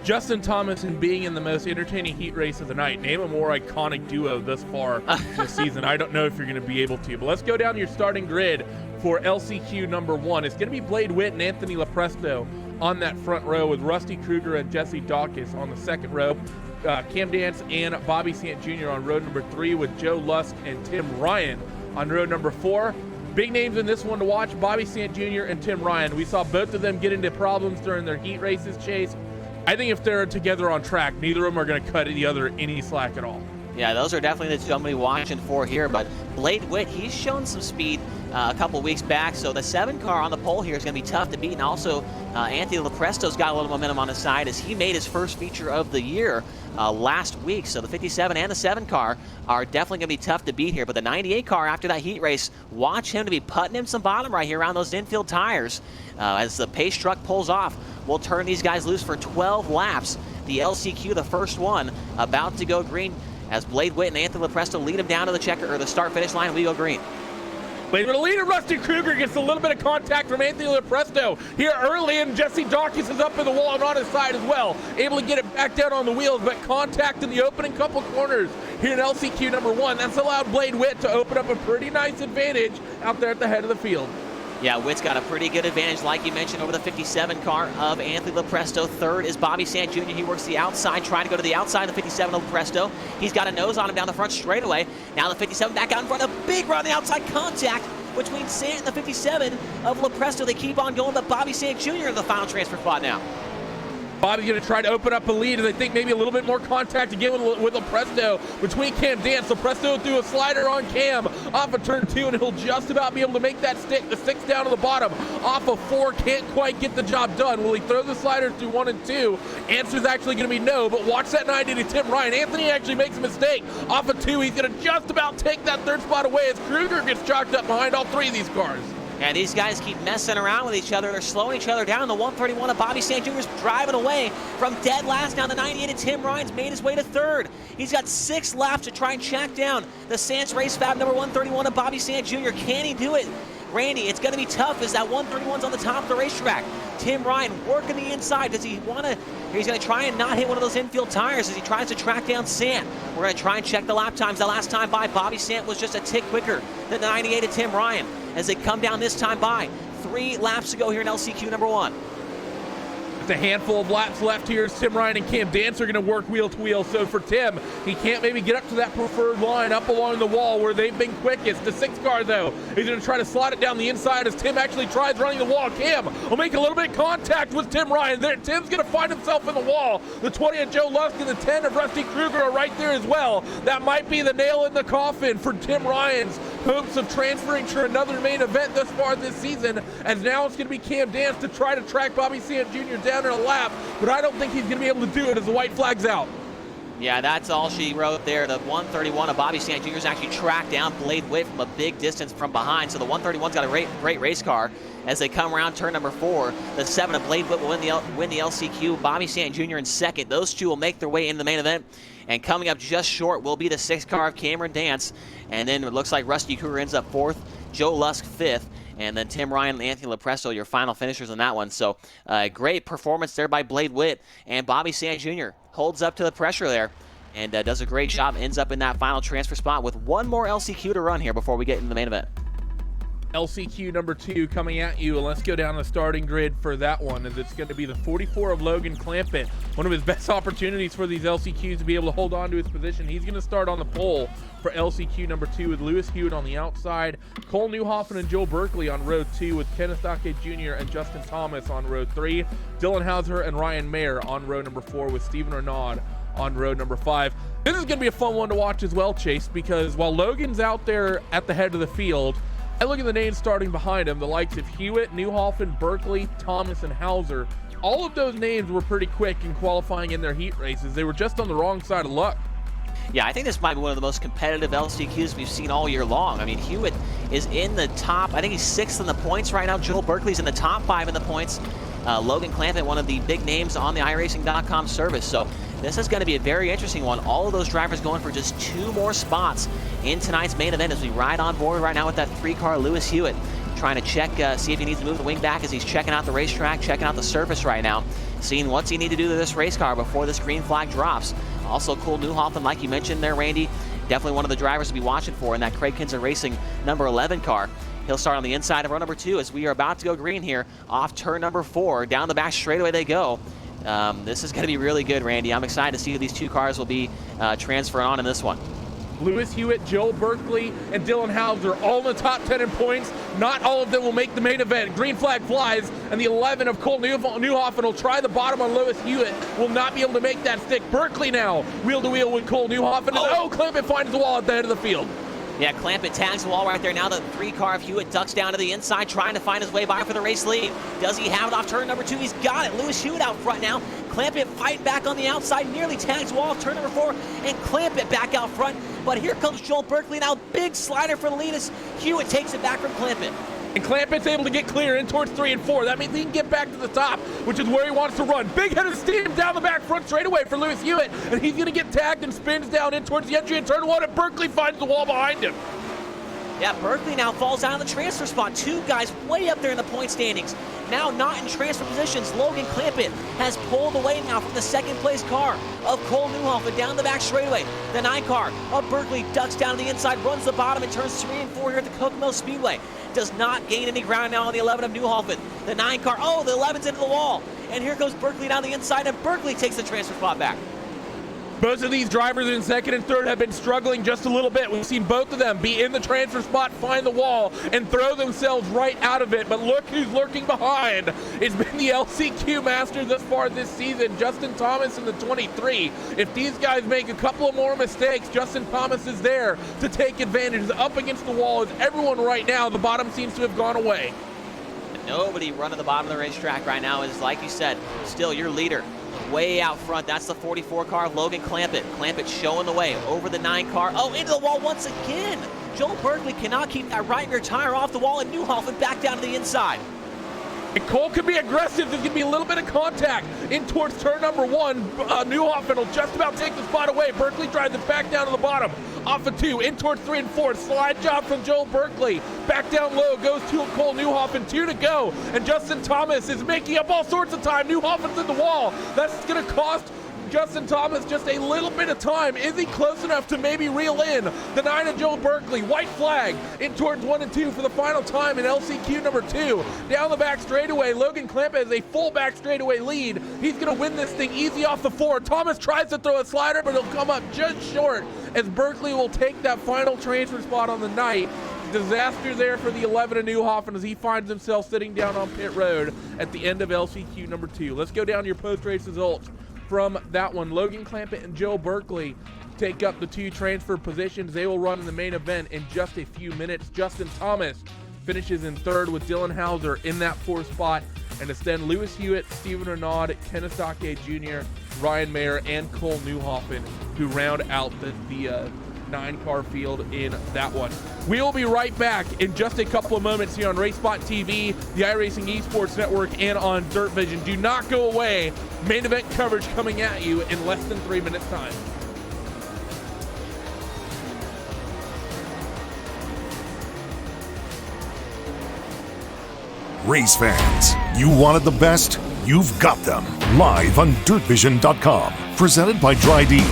Justin Thomas and being in the most entertaining heat race of the night. Name a more iconic duo thus far this season. I don't know if you're going to be able to, but let's go down your starting grid for LCQ number 1. It's going to be Blade Witt and Anthony Lepresto on that front row with Rusty Kruger and Jesse Dawkins on the second row. Cam Dance and Bobby Sant Jr. on road number 3 with Joe Lusk and Tim Ryan on road number 4. Big names in this one to watch, Bobby Sant Jr. and Tim Ryan. We saw both of them get into problems during their heat races, Chase. I think if they're together on track, neither of them are going to cut the other any slack at all. Yeah, those are definitely the two I'm going to be watching for here. But Blade Witt, he's shown some speed a couple weeks back. So the 7 car on the pole here is going to be tough to beat. And also, Anthony Lopresto's got a little momentum on his side as he made his first feature of the year last week. So the 57 and the 7 car are definitely going to be tough to beat here. But the 98 car, after that heat race, watch him to be putting him some bottom right here around those infield tires. As the pace truck pulls off, we'll turn these guys loose for 12 laps. The LCQ, the first one, about to go green as Blade Witt and Anthony Lopresto lead him down to the checker or the start-finish line. We go green. But the leader, Rusty Kruger, gets a little bit of contact from Anthony Lopresto here early, and Jesse Dawkins is up in the wall and on his side as well. Able to get it back down on the wheels, but contact in the opening couple corners here in LCQ number 1. That's allowed Blade Witt to open up a pretty nice advantage out there at the head of the field. Yeah, Witt's got a pretty good advantage, like you mentioned, over the 57 car of Anthony Lopresto. Third is Bobby Sant Jr. He works the outside, trying to go to the outside of the 57 of Lopresto. He's got a nose on him down the front straightaway. Now the 57 back out in front, a big run on the outside, contact between Sant and the 57 of Lopresto. They keep on going, but Bobby Sant Jr. in the final transfer spot now. Bobby's going to try to open up a lead, and I think maybe a little bit more contact again with Lopresto between Cam Dance. Lopresto threw a slider on Cam off of turn 2, and he'll just about be able to make that stick. The 6 down to the bottom off of 4, can't quite get the job done. Will he throw the slider through 1 and 2? Answer's actually going to be no, but watch that 90 to Tim Ryan. Anthony actually makes a mistake off of 2. He's going to just about take that third spot away as Kruger gets chalked up behind all 3 of these cars. And these guys keep messing around with each other. They're slowing each other down. The 131 of Bobby Sant Jr. is driving away from dead last. Now the 98 of Tim Ryan's made his way to 3rd. He's got 6 laps to try and check down the Sants Race Fab number 131 of Bobby Sant Jr. Can he do it? Randy, it's going to be tough as that 131's on the top of the racetrack. Tim Ryan working the inside. Does he want to? He's going to try and not hit one of those infield tires as he tries to track down Sant. We're going to try and check the lap times. The last time by, Bobby Sant was just a tick quicker than the 98 of Tim Ryan as they come down this time by. 3 laps to go here in LCQ number 1. A handful of laps left here as Tim Ryan and Cam Dance are going to work wheel to wheel. So for Tim, he can't maybe get up to that preferred line up along the wall where they've been quickest. The 6 car, though, he's going to try to slide it down the inside as Tim actually tries running the wall. Cam will make a little bit of contact with Tim Ryan. There, Tim's going to find himself in the wall. The 20 of Joe Lusk and the 10 of Rusty Kruger are right there as well. That might be the nail in the coffin for Tim Ryan's hopes of transferring to another main event thus far this season, as now it's going to be Cam Dance to try to track Bobby Sant Jr. down in a lap, but I don't think he's going to be able to do it as the white flag's out. Yeah, that's all she wrote there. The 131 of Bobby Sant Jr. is actually tracked down Blade Witt from a big distance from behind, so the 131's got a great race car as they come around turn number 4. The 7 of Blade Witt will win the LCQ. Bobby Sant Jr. in 2nd. Those 2 will make their way into the main event. And coming up just short will be the 6 car of Cameron Dance. And then it looks like Rusty Kruger ends up 4th, Joe Lusk 5th, and then Tim Ryan and Anthony Lopresto, your final finishers on that one. So great performance there by Blade Witt. And Bobby Sant Jr. holds up to the pressure there and does a great job, ends up in that final transfer spot with 1 more LCQ to run here before we get into the main event. LCQ number 2 coming at you, and let's go down the starting grid for that one, as it's going to be the 44 of Logan Clampett. One of his best opportunities for these LCQs to be able to hold on to his position. He's going to start on the pole for LCQ number 2 with Lewis Hewitt on the outside, Cole Newhoffen and Joe Berkeley on road 2 with Kenneth Dake Jr. and Justin Thomas on road 3, Dylan Hauser and Ryan Mayer on road number 4 with Stephen Renaud on road number 5. This is going to be a fun one to watch as well, Chase, because while Logan's out there at the head of the field, I look at the names starting behind him, the likes of Hewitt, Newhoffen, Berkeley, Thomas, and Hauser. All of those names were pretty quick in qualifying in their heat races. They were just on the wrong side of luck. Yeah, I think this might be one of the most competitive LCQs we've seen all year long. I mean, Hewitt is in the top, I think he's 6th in the points right now. Joel Berkeley's in the top 5 in the points. Logan Clampett, one of the big names on the iRacing.com service. So this is going to be a very interesting one. All of those drivers going for just 2 more spots in tonight's main event as we ride on board right now with that 3-car Lewis Hewitt, trying to check, see if he needs to move the wing back as he's checking out the racetrack, checking out the surface right now, seeing what's he need to do to this race car before this green flag drops. Also, Cole Newhoffen, like you mentioned there, Randy, definitely one of the drivers to be watching for in that Craig Kinzer Racing number 11 car. He'll start on the inside of row number 2 as we are about to go green here off turn number 4. Down the back straightaway they go. This is going to be really good, Randy. I'm excited to see who these 2 cars will be transferring on in this one. Lewis Hewitt, Joel Berkeley, and Dylan Hauser all in the top 10 in points. Not all of them will make the main event. Green flag flies, and the 11 of Cole Newhoffen will try the bottom on Lewis Hewitt. Will not be able to make that stick. Berkeley now, wheel-to-wheel with Cole Newhoffen. Oh, Clampett finds the wall at the head of the field. Yeah, Clampett tags the wall right there. Now the 3 car of Hewitt ducks down to the inside, trying to find his way by for the race lead. Does he have it off turn number 2? He's got it. Lewis Hewitt out front now. Clampett fighting back on the outside, nearly tags the wall off turn number 4, and Clampett back out front. But here comes Joel Berkeley now. Big slider for the lead as Hewitt takes it back from Clampett. And Clampett's able to get clear in towards 3 and 4. That means he can get back to the top, which is where he wants to run. Big head of steam down the back front straightaway for Lewis Hewitt, and he's going to get tagged and spins down in towards the entry in turn 1, and Berkeley finds the wall behind him. Yeah, Berkeley now falls out of the transfer spot. 2 guys way up there in the point standings. Now not in transfer positions. Logan Clampett has pulled away now from the second place car of Cole Newhoffen down the back straightaway. The 9 car of Berkeley ducks down to the inside, runs the bottom, and turns 3 and 4 here at the Kokomo Speedway. Does not gain any ground now on the 11 of Newhoffen. The 9 car, oh, the 11's into the wall. And here goes Berkeley down the inside, and Berkeley takes the transfer spot back. Most of these drivers in second and third have been struggling just a little bit. We've seen both of them be in the transfer spot, find the wall, and throw themselves right out of it. But look who's lurking behind. It's been the LCQ Master thus far this season, Justin Thomas in the 23. If these guys make a couple of more mistakes, Justin Thomas is there to take advantage. Up against the wall is everyone right now. The bottom seems to have gone away. Nobody running the bottom of the racetrack right now is, like you said, still your leader. Way out front, that's the 44 car of Logan Clampett. Clampett showing the way over the 9 car. Oh, into the wall once again. Joel Berkeley cannot keep that right rear tire off the wall, and Newhoffen back down to the inside. And Cole can be aggressive. There's going to be a little bit of contact in towards turn number 1. Newhoffen will just about take the spot away. Berkeley drives it back down to the bottom. Off of 2, in towards 3 and 4. Slide job from Joel Berkeley. Back down low goes to Cole Newhoffen. 2 to go. And Justin Thomas is making up all sorts of time. Newhoffen's in the wall. That's going to cost Justin Thomas just a little bit of time. Is he close enough to maybe reel in the 9 of Joel Berkeley? White flag in towards 1 and 2 for the final time in LCQ number 2. Down the back straightaway, Logan Clampett has a full back straightaway lead. He's going to win this thing easy off the 4. Thomas tries to throw a slider, but he'll come up just short as Berkeley will take that final transfer spot on the night. Disaster there for the 11 of Newhoffen as he finds himself sitting down on pit road at the end of LCQ number 2. Let's go down to your post-race results. From that one, Logan Clampett and Joe Berkeley take up the 2 transfer positions. They will run in the main event in just a few minutes. Justin Thomas finishes in 3rd with Dylan Hauser in that 4th spot. And it's then Lewis Hewitt, Steven Renaud, Kenneth Sake Jr., Ryan Mayer, and Cole Newhoffen who round out the 9-car field in that one. We will be right back in just a couple of moments here on RaceSpot TV, the iRacing Esports Network, and on Dirt Vision. Do not go away. Main event coverage coming at you in less than 3 minutes time. Race fans, you wanted the best? You've got them. Live on DirtVision.com. Presented by Dry-D.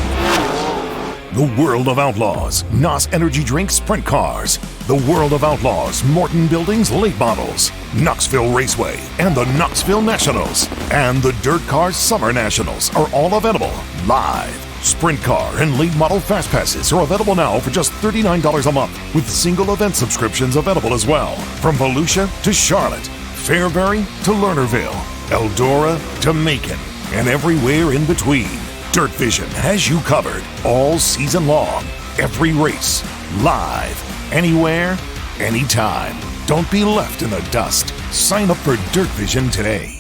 The World of Outlaws, NOS Energy Drink Sprint Cars. The World of Outlaws, Morton Buildings Late Models. Knoxville Raceway and the Knoxville Nationals. And the Dirt Cars Summer Nationals are all available live. Sprint Car and Late Model Fast Passes are available now for just $39 a month, with single event subscriptions available as well. From Volusia to Charlotte, Fairbury to Lernerville, Eldora to Macon, and everywhere in between. Dirt Vision has you covered all season long. Every race, live, anywhere, anytime. Don't be left in the dust. Sign up for Dirt Vision today.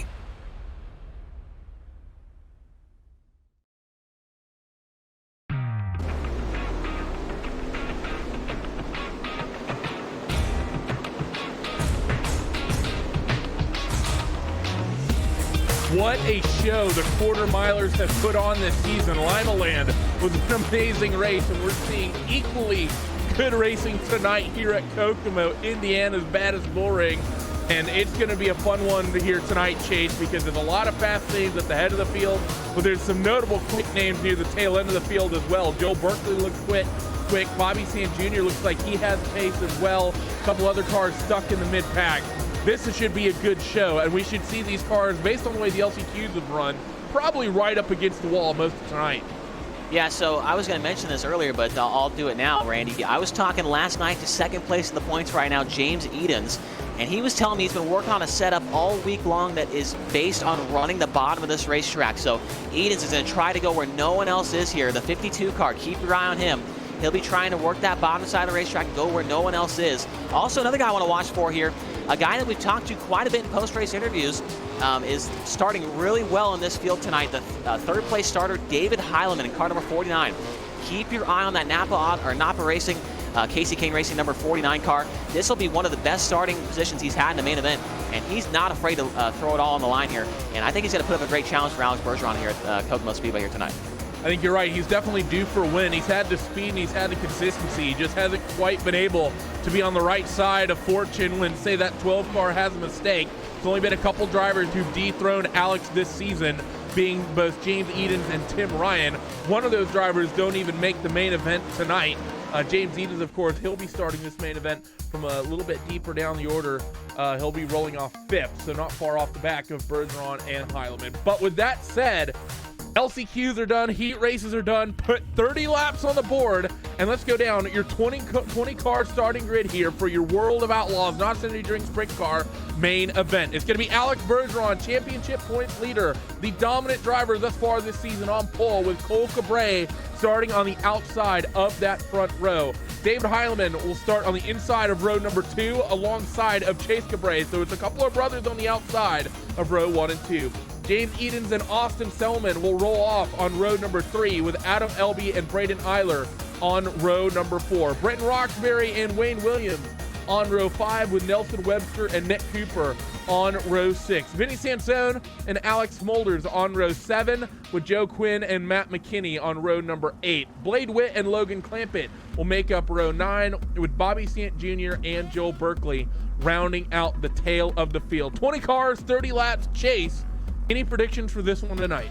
What a show the quarter milers have put on this season. Limaland was an amazing race, and we're seeing equally good racing tonight here at Kokomo, Indiana's baddest bull ring. And it's going to be a fun one here tonight, Chase, because there's a lot of fast names at the head of the field, but there's some notable quick names near the tail end of the field as well. Joe Berkeley looks quick. quick. Bobby Sant Jr. looks like he has pace as well. A couple other cars stuck in the mid-pack. This should be a good show, and we should see these cars, based on the way the LCQs have run, probably right up against the wall most of tonight. Yeah, so I was going to mention this earlier, but I'll do it now, Randy. I was talking last night to second place in the points right now, James Edens, and he was telling me he's been working on a setup all week long that is based on running the bottom of this racetrack. So Edens is going to try to go where no one else is here. The 52 car, keep your eye on him. He'll be trying to work that bottom side of the racetrack, go where no one else is. Also, another guy I want to watch for here, a guy that we've talked to quite a bit in post-race interviews, is starting really well in this field tonight. The third place starter, David Heilemann, in car number 49. Keep your eye on that Napa Racing, Casey King Racing number 49 car. This will be one of the best starting positions he's had in the main event, and he's not afraid to throw it all on the line here. And I think he's going to put up a great challenge for Alex Bergeron here at Kokomo Speedway here tonight. I think you're right. He's definitely due for a win. He's had the speed and he's had the consistency. He just hasn't quite been able to be on the right side of fortune when, say, that 12 car has a mistake. There's only been a couple drivers who've dethroned Alex this season, being both James Edens and Tim Ryan. One of those drivers don't even make the main event tonight. James Edens, of course, he'll be starting this main event from a little bit deeper down the order. He'll be rolling off 5th, so not far off the back of Bergeron and Heilemann. But with that said, LCQs are done, heat races are done, put 30 laps on the board, and let's go down your 20 car starting grid here for your World of Outlaws NOS Energy Drink Sprint Car main event. It's going to be Alex Bergeron, championship points leader, the dominant driver thus far this season on pole, with Cole Cabre starting on the outside of that front row. David Heilemann will start on the inside of row number 2 alongside of Chase Cabre, so it's a couple of brothers on the outside of row 1 and 2. James Edens and Austin Selman will roll off on row number 3 with Adam Elby and Braden Eiler on row number 4. Brenton Roxbury and Wayne Williams on row 5 with Nelson Webster and Nick Cooper on row 6. Vinny Sansone and Alex Smolders on row 7 with Joe Quinn and Matt McKinney on row number 8. Blade Witt and Logan Clampett will make up row 9 with Bobby Sant Jr. and Joel Berkeley rounding out the tail of the field. 20 cars, 30 laps, Chase. Any predictions for this one tonight?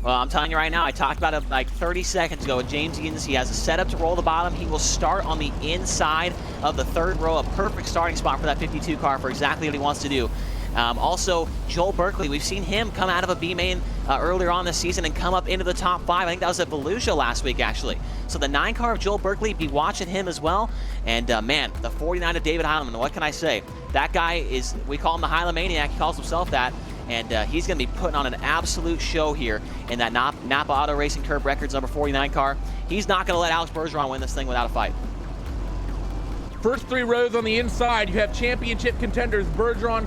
Well, I'm telling you right now, I talked about it like 30 seconds ago with James Edens. He has a setup to roll the bottom. He will start on the inside of the 3rd row, a perfect starting spot for that 52 car for exactly what he wants to do. Also, Joel Berkeley, we've seen him come out of a B main earlier on this season and come up into the top 5. I think that was at Volusia last week, actually. So the 9 car of Joel Berkeley, be watching him as well. And man, the 49 of David Heilemann, what can I say? That guy is, we call him the Heilemaniac, he calls himself that. And he's going to be putting on an absolute show here in that Napa Auto Racing Curb Records number 49 car. He's not going to let Alex Bergeron win this thing without a fight. First 3 rows on the inside, you have championship contenders Bergeron,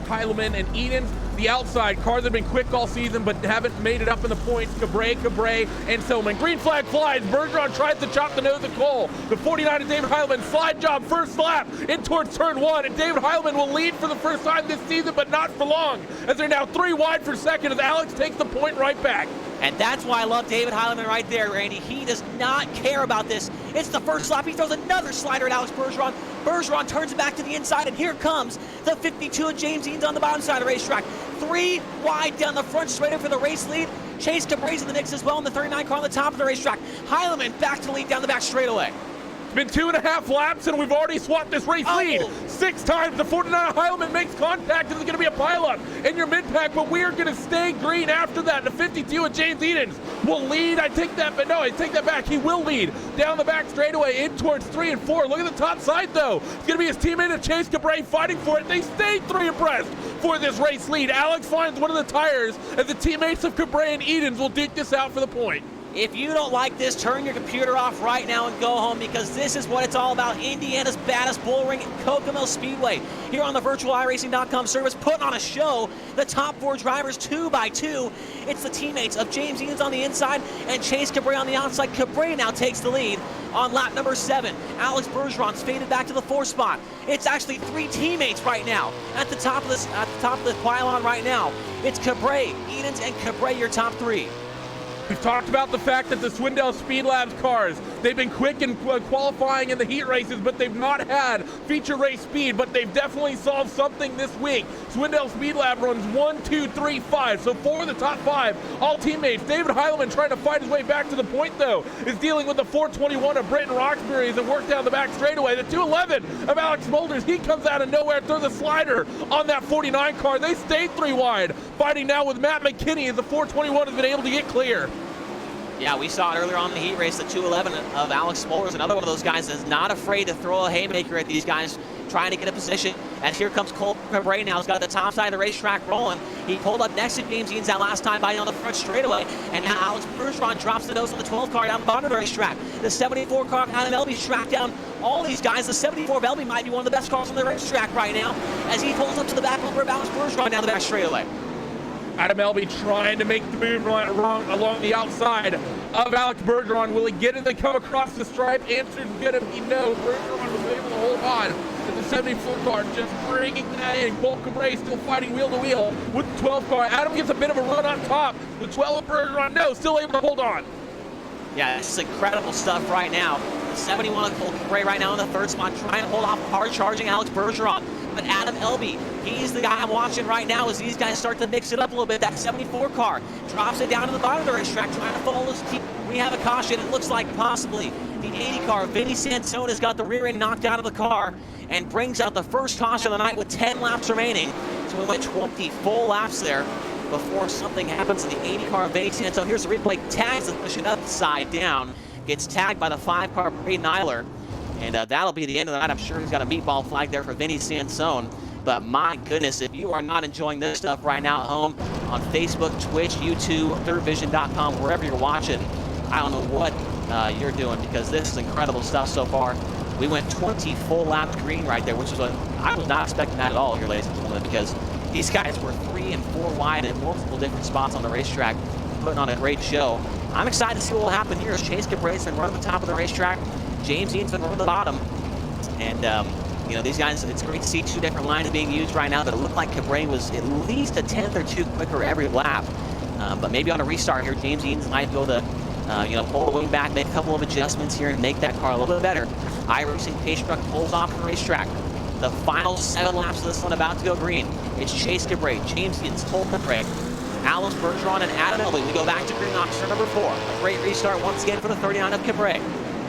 Heilemann, and Edens. The outside, cars have been quick all season but haven't made it up in the points. Cabre, and Selman. Green flag flies. Bergeron tries to chop the nose of Cole. The 49 of David Heilemann, slide job, first lap in towards turn 1. And David Heilemann will lead for the first time this season, but not for long, as they're now 3 wide for second as Alex takes the point right back. And that's why I love David Heilemann right there, Randy. He does not care about this. It's the first lap. He throws another slider at Alex Bergeron. Bergeron turns it back to the inside, and here comes the 52 of James Edens on the bottom side of the racetrack. 3 wide down the front straight for the race lead. Chase Cabre's in the mix as well in the 39 car on the top of the racetrack. Heilemann back to the lead down the back straightaway. It's been 2.5 laps, and we've already swapped this race lead 6 times. The 49 Heilemann makes contact, and there's going to be a pileup in your mid-pack, but we are going to stay green after that. The 52 of James Edens will lead. I take that back. He will lead down the back straightaway in towards 3 and 4. Look at the top side, though. It's going to be his teammate of Chase Cabre fighting for it. They stayed 3 abreast for this race lead. Alex finds one of the tires, and the teammates of Cabre and Edens will duke this out for the point. If you don't like this, turn your computer off right now and go home, because this is what it's all about. Indiana's baddest bull ring, Kokomo Speedway. Here on the virtual iRacing.com service, putting on a show. The top 4 drivers 2 by 2. It's the teammates of James Edens on the inside and Chase Cabre on the outside. Cabre now takes the lead on lap number 7. Alex Bergeron's faded back to the 4th spot. It's actually 3 teammates right now at the top of the pylon right now. It's Cabre, Edens, and Cabre, your top 3. We've talked about the fact that the Swindell Speed Labs cars They've been quick in qualifying in the heat races, but they've not had feature race speed, but they've definitely solved something this week. Swindell Speed Lab runs 1, 2, 3, 5. So 4 of the top 5, all teammates. David Heileman trying to fight his way back to the point, though, is dealing with the 421 of Britton Roxbury as it worked down the back straightaway. The 211 of Alex Mulders, he comes out of nowhere, throws a slider on that 49 car. They stayed 3 wide, fighting now with Matt McKinney as the 421 has been able to get clear. Yeah, we saw it earlier on in the heat race, the 211 of Alex Mulders, another one of those guys that's not afraid to throw a haymaker at these guys trying to get a position. And here comes Cole Cabray now. He's got the top side of the racetrack rolling. He pulled up next to James Eanes that last time by on the front straightaway. And now Alex Bergeron drops the nose on the 12 car down the bottom of the racetrack. The 74 car out of Elby's tracked down all these guys. The 74 of Elby might be one of the best cars on the racetrack right now as he pulls up to the back of Alex Bergeron down the back straightaway. Adam Elby trying to make the move along the outside of Alex Bergeron. Will he get it to come across the stripe? Answer's gonna be no. Bergeron was able to hold on to the 74 car, just bringing that in. Cole Cabray still fighting wheel to wheel with the 12 car. Adam gets a bit of a run on top. The 12 of Bergeron, no, still able to hold on. Yeah, this is incredible stuff right now. The 71 of Cole Cabray right now in the third spot, trying to hold off hard charging Alex Bergeron. But Adam Elby, he's the guy I'm watching right now as these guys start to mix it up a little bit. That 74 car drops it down to the bottom of the racetrack, trying to follow this team. We have a caution. It looks like possibly the 80 car. Vinny Sansone has got the rear end knocked out of the car and brings out the first caution of the night with 10 laps remaining. So we went 20 full laps there before something happens to the 80 car Vinny Sansone. Here's the replay. Tags it, pushing upside down. Gets tagged by the 5 car Braden Eiler. And that'll be the end of the night. I'm sure he's got a meatball flag there for Vinny Sansone. But my goodness, if you are not enjoying this stuff right now at home on Facebook, Twitch, YouTube, thirdvision.com, wherever you're watching, I don't know what you're doing because this is incredible stuff so far. We went 20 full laps green right there, which is what I was not expecting that at all here, ladies and gentlemen, because these guys were 3 and 4 wide in multiple different spots on the racetrack, putting on a great show. I'm excited to see what will happen here as Chase Cabray's been running the top of the racetrack. James Eanes been running the bottom. And, you know, these guys, it's great to see 2 different lines being used right now, but it looked like Cabray was at least a 10th or 2 quicker every lap. But maybe on a restart here, James Eanes might go to, you know, pull the wing back, make a couple of adjustments here and make that car a little bit better. iRacing pace truck pulls off the racetrack. The final 7 laps of this one about to go green. It's Chase Cabray, James Eanes, Cole Cabray, Alex Bergeron, and Adam Elby. We go back to green off turn number 4. A great restart once again for the 39 of Cabray.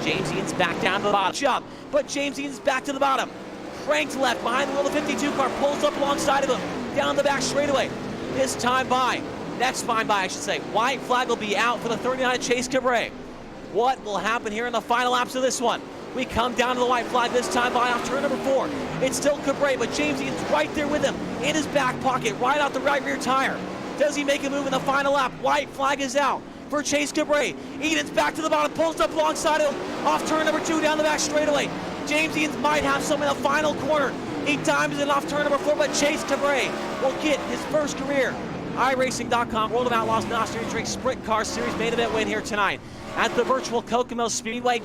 James Eanes back down to the bottom. Jump, but James Eanes back to the bottom. Cranked left behind the wheel of the 52 car, pulls up alongside of him, down the back straightaway. This time by, next time by I should say, white flag will be out for the 39 of Chase Cabray. What will happen here in the final laps of this one? We come down to the white flag this time by off turn number 4. It's still Cabray, but James Eanes right there with him in his back pocket, right out the right rear tire. Does he make a move in the final lap? White flag is out for Chase Cabray. Eanes back to the bottom, pulls up alongside him, off turn number 2 down the back straightaway. James Eanes might have some in the final corner. He times it off turn number 4, but Chase Cabray will get his first career iRacing.com World of Outlaws NOS Energy Drink Sprint Car Series main event win here tonight at the virtual Kokomo Speedway.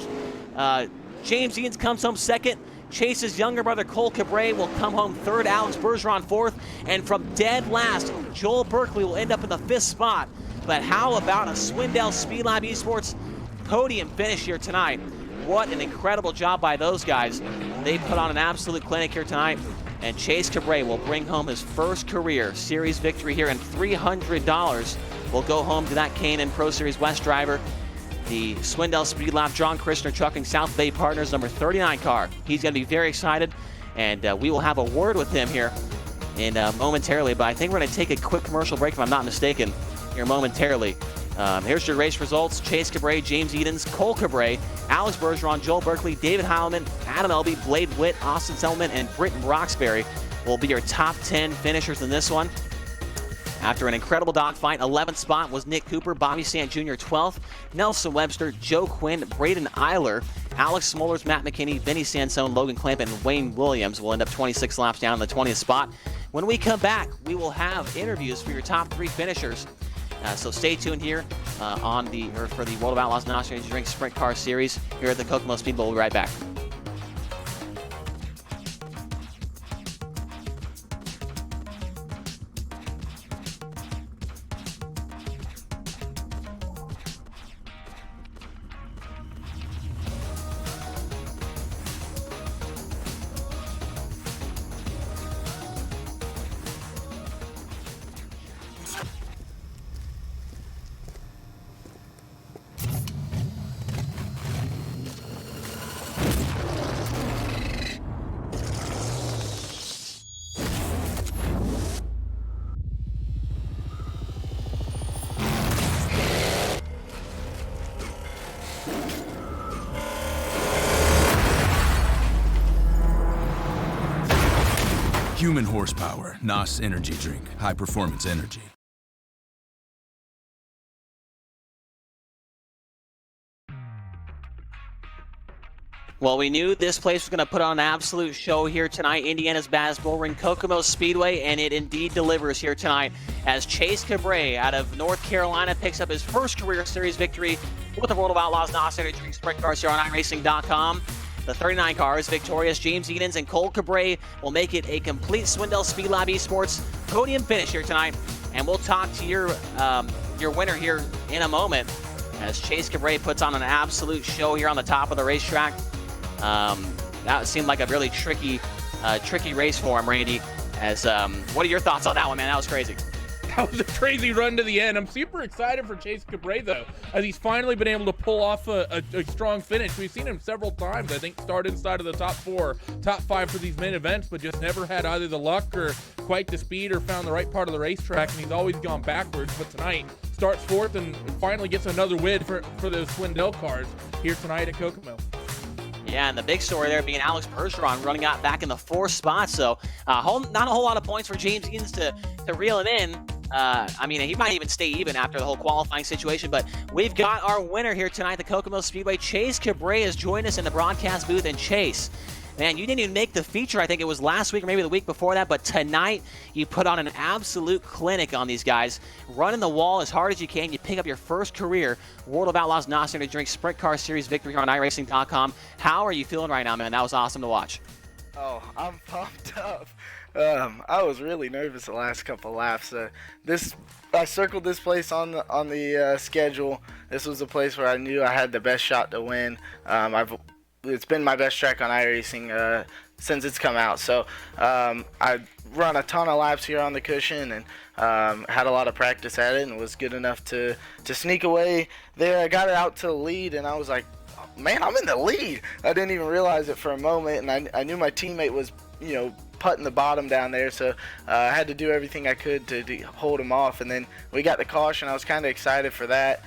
James Eanes comes home second. Chase's younger brother Cole Cabray will come home third. Alex Bergeron fourth. And from dead last, Joel Berkeley will end up in the 5th spot. But how about a Swindell Speed Lab Esports podium finish here tonight? What an incredible job by those guys. They put on an absolute clinic here tonight. And Chase Cabray will bring home his first career series victory here, and $300 will go home to that K&N Pro Series West driver, the Swindell Speed Lab John Christner Trucking South Bay Partners number 39 car. He's going to be very excited, and we will have a word with him here in momentarily, but I think we're going to take a quick commercial break if I'm not mistaken here momentarily. Here's your race results. Chase Cabray, James Eanes, Cole Cabray, Alex Bergeron, Joel Berkeley, David Heileman, Adam Elby, Blade Witt, Austin Selman, and Britton Roxbury will be your top 10 finishers in this one. After an incredible dogfight, 11th spot was Nick Cooper, Bobby Sant Jr. 12th, Nelson Webster, Joe Quinn, Braden Eiler, Alex Smollers, Matt McKinney, Vinny Sansone, Logan Clamp, and Wayne Williams will end up 26 laps down in the 20th spot. When we come back, we will have interviews for your top 3 finishers. So stay tuned here for the World of Outlaws NOS Energy Drink Sprint Car Series here at the Kokomo Speed Bowl. We'll be right back. Human horsepower, NOS energy drink, high performance energy. Well, we knew this place was going to put on an absolute show here tonight. Indiana's baddest bull ring, Kokomo Speedway, and it indeed delivers here tonight as Chase Cabre out of North Carolina picks up his first career series victory with the World of Outlaws NOS Energy Drink Sprint Cars here on iRacing.com. The 39 car is victorious. James Edens and Cole Cabre will make it a complete Swindell Speed Lab Esports podium finish here tonight. And we'll talk to your winner here in a moment as Chase Cabre puts on an absolute show here on the top of the racetrack. That seemed like a really tricky race for him, Randy. What are your thoughts on that one, man? That was crazy. That was a crazy run to the end. I'm super excited for Chase Cabre, though, as he's finally been able to pull off a strong finish. We've seen him several times, I think, start inside of the top 4, top 5 for these main events, but just never had either the luck or quite the speed or found the right part of the racetrack, and he's always gone backwards. But tonight, starts 4th and finally gets another win for those Swindell cars here tonight at Kokomo. Yeah, and the big story there being Alex Bergeron running out back in the 4th spot. So not a whole lot of points for James Edens to reel it in. I mean, he might even stay even after the whole qualifying situation. But we've got our winner here tonight, the Kokomo Speedway. Chase Cabre has joined us in the broadcast booth. And Chase, man, you didn't even make the feature. I think it was last week or maybe the week before that. But tonight, you put on an absolute clinic on these guys. Running the wall as hard as you can. You pick up your first career World of Outlaws NOS Energy Drink Sprint Car Series victory here on iRacing.com. How are you feeling right now, man? That was awesome to watch. Oh, I'm pumped up. I was really nervous the last couple laps. I circled this place on the schedule. This was the place where I knew I had the best shot to win. It's been my best track on iRacing since it's come out. So I run a ton of laps here on the cushion and had a lot of practice at it and was good enough to sneak away there. I got it out to the lead and I was like, man, I'm in the lead. I didn't even realize it for a moment, and I knew my teammate was, putting the bottom down there, so I had to do everything I could to hold him off. And then we got the caution. I was kind of excited for that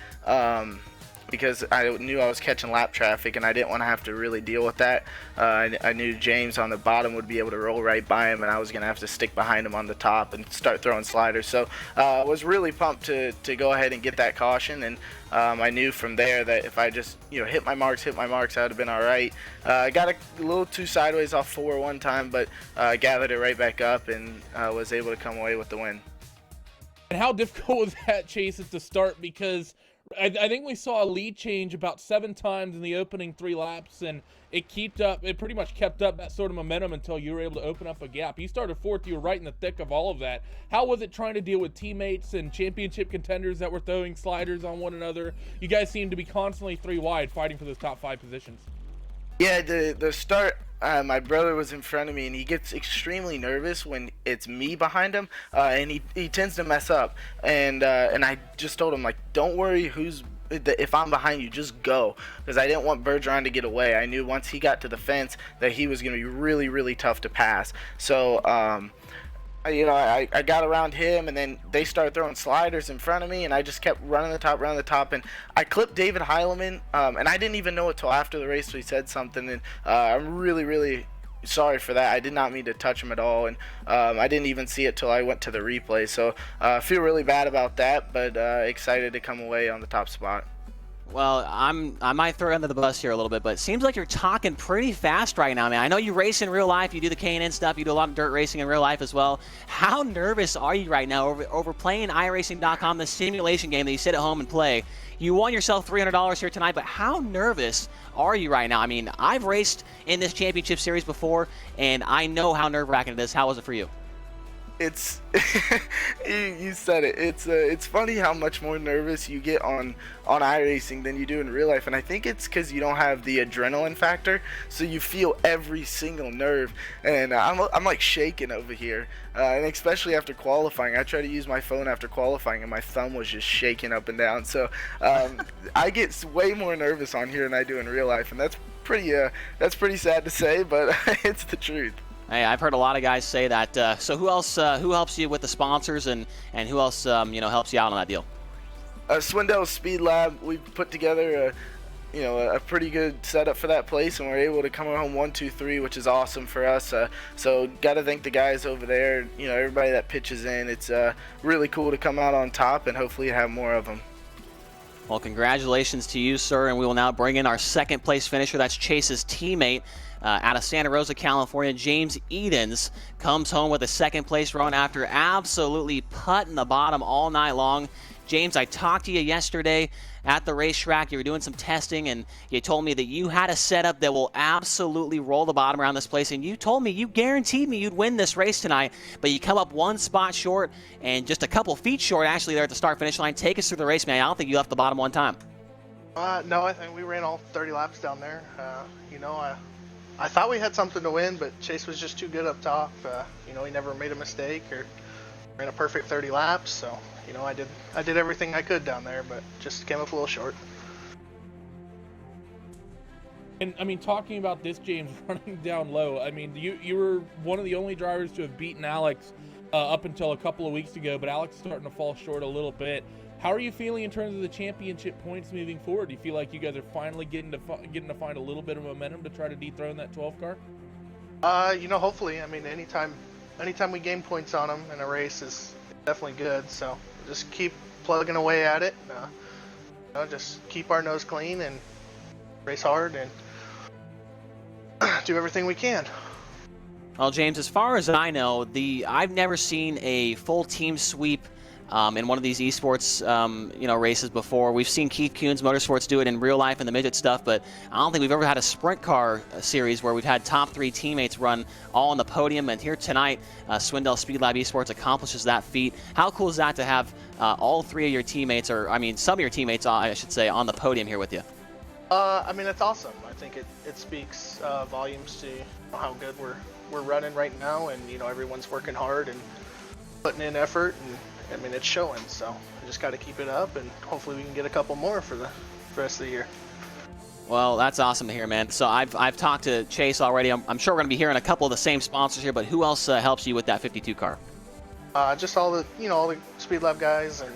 because I knew I was catching lap traffic, and I didn't want to have to really deal with that. I knew James on the bottom would be able to roll right by him, and I was going to have to stick behind him on the top and start throwing sliders. So I was really pumped to go ahead and get that caution, and I knew from there that if I just hit my marks, I would have been all right. I got a little too sideways off 4 one time, but gathered it right back up and was able to come away with the win. And how difficult was that, Chase, at the start? Because I think we saw a lead change about 7 times in the opening 3 laps, and it pretty much kept up that sort of momentum until you were able to open up a gap. You started 4th, you were right in the thick of all of that. How was it trying to deal with teammates and championship contenders that were throwing sliders on one another? You guys seemed to be constantly 3 wide fighting for those top 5 positions. Yeah, the start, my brother was in front of me, and he gets extremely nervous when it's me behind him, and he tends to mess up. And I just told him, like, don't worry if I'm behind you, just go, because I didn't want Bergeron to get away. I knew once he got to the fence that he was going to be really, really tough to pass. So I got around him, and then they started throwing sliders in front of me, and I just kept running the top, and I clipped David Heileman, and I didn't even know it till after the race. So he said something, and I'm really, really sorry for that. I did not mean to touch him at all, and I didn't even see it till I went to the replay. So I feel really bad about that, but excited to come away on the top spot. Well, I might throw you under the bus here a little bit, but it seems like you're talking pretty fast right now, man. I know you race in real life, you do the K&N stuff, you do a lot of dirt racing in real life as well. How nervous are you right now over playing iRacing.com, the simulation game that you sit at home and play? You won yourself $300 here tonight, but how nervous are you right now? I mean, I've raced in this championship series before, and I know how nerve-wracking it is. How was it for you? It's you said it. It's funny how much more nervous you get on iRacing than you do in real life, and I think it's because you don't have the adrenaline factor, so you feel every single nerve. And I'm like shaking over here, and especially after qualifying. I tried to use my phone after qualifying, and my thumb was just shaking up and down. So I get way more nervous on here than I do in real life, and that's pretty sad to say, but it's the truth. Hey, I've heard a lot of guys say that. So who helps you with the sponsors, and who else helps you out on that deal? Swindell Speed Lab. We put together a pretty good setup for that place, and we're able to come home 1-2-3, which is awesome for us. So got to thank the guys over there, everybody that pitches in. It's really cool to come out on top, and hopefully have more of them. Well, congratulations to you, sir, and we will now bring in our second place finisher. That's Chase's teammate out of Santa Rosa, California. James Edens comes home with a second place run after absolutely putting the bottom all night long. James, I talked to you yesterday at the racetrack. You were doing some testing, and you told me that you had a setup that will absolutely roll the bottom around this place, and you told me, you guaranteed me you'd win this race tonight, but you come up one spot short and just a couple feet short actually there at the start-finish line. Take us through the race, man. I don't think you left the bottom one time. No, I think we ran all 30 laps down there. I thought we had something to win, but Chase was just too good up top. He never made a mistake or ran a perfect 30 laps, so I did everything I could down there, but just came up a little short. And I mean, talking about this, James, running down low, I mean, you were one of the only drivers to have beaten Alex up until a couple of weeks ago, but Alex is starting to fall short a little bit. How are you feeling in terms of the championship points moving forward? Do you feel like you guys are finally getting to find a little bit of momentum to try to dethrone that 12 car? Hopefully. I mean, anytime we gain points on them in a race is definitely good. So just keep plugging away at it. Just keep our nose clean and race hard and do everything we can. Well, James, as far as I know, I've never seen a full team sweep in one of these esports, races before. We've seen Keith Kuhn's Motorsports do it in real life in the midget stuff, but I don't think we've ever had a sprint car series where we've had top three teammates run all on the podium. And here tonight, Swindell Speed Lab Esports accomplishes that feat. How cool is that to have all three of your teammates, some of your teammates, I should say, on the podium here with you? It's awesome. I think it speaks volumes to how good we're running right now, and everyone's working hard and putting in effort, and it's showing. So we just got to keep it up, and hopefully we can get a couple more for the rest of the year. Well, that's awesome to hear, man. So I've talked to Chase already. I'm sure we're going to be hearing a couple of the same sponsors here, but who else helps you with that 52 car? Just all the all the Speed Lab guys, and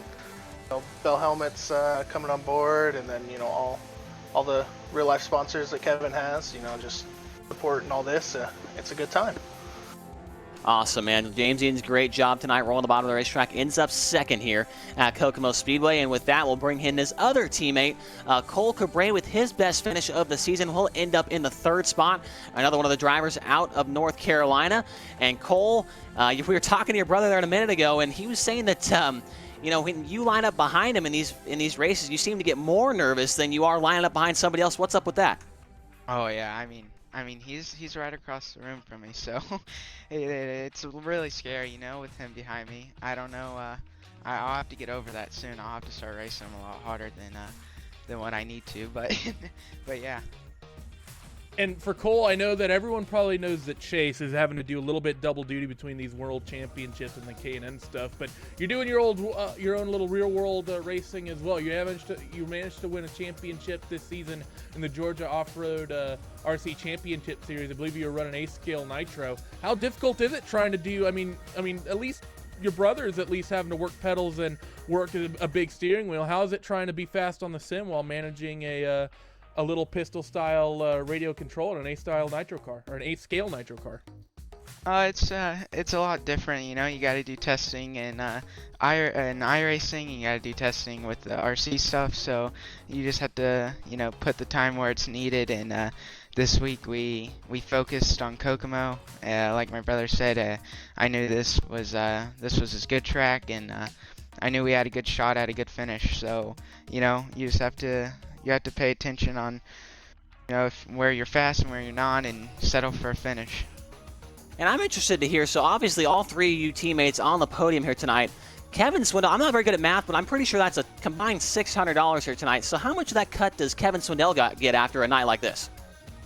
Bell Helmets coming on board, and then all the real life sponsors that Kevin has. Just supporting all this. It's a good time. Awesome, man. James Eden's great job tonight rolling the bottom of the racetrack. Ends up second here at Kokomo Speedway. And with that, we'll bring in his other teammate, Cole Cabré, with his best finish of the season. He'll end up in the third spot. Another one of the drivers out of North Carolina. And Cole, we were talking to your brother there a minute ago, and he was saying that when you line up behind him in these races, you seem to get more nervous than you are lining up behind somebody else. What's up with that? Oh yeah, I mean, he's right across the room from me, so it's really scary, with him behind me. I don't know. I'll have to get over that soon. I'll have to start racing him a lot harder than what I need to. But yeah. And for Cole, I know that everyone probably knows that Chase is having to do a little bit double duty between these world championships and the K&N stuff, but you're doing your own little real world racing as well. You managed to win a championship this season in the Georgia Off-Road RC Championship Series. I believe you were running A-Scale Nitro. How difficult is it trying to do? I mean, at least your brother is at least having to work pedals and work a big steering wheel. How is it trying to be fast on the sim while managing a little pistol style radio control and an A-style nitro car, or an A-scale nitro car? It's a lot different, you got to do testing and iRacing, you got to do testing with the RC stuff, so you just have to, put the time where it's needed. And this week we focused on Kokomo. Like my brother said, I knew this was his good track, and I knew we had a good shot at a good finish. So, you just have to pay attention on, where you're fast and where you're not, and settle for a finish. And I'm interested to hear, so obviously all three of you teammates on the podium here tonight. Kevin Swindell, I'm not very good at math, but I'm pretty sure that's a combined $600 here tonight. So how much of that cut does Kevin Swindell get after a night like this?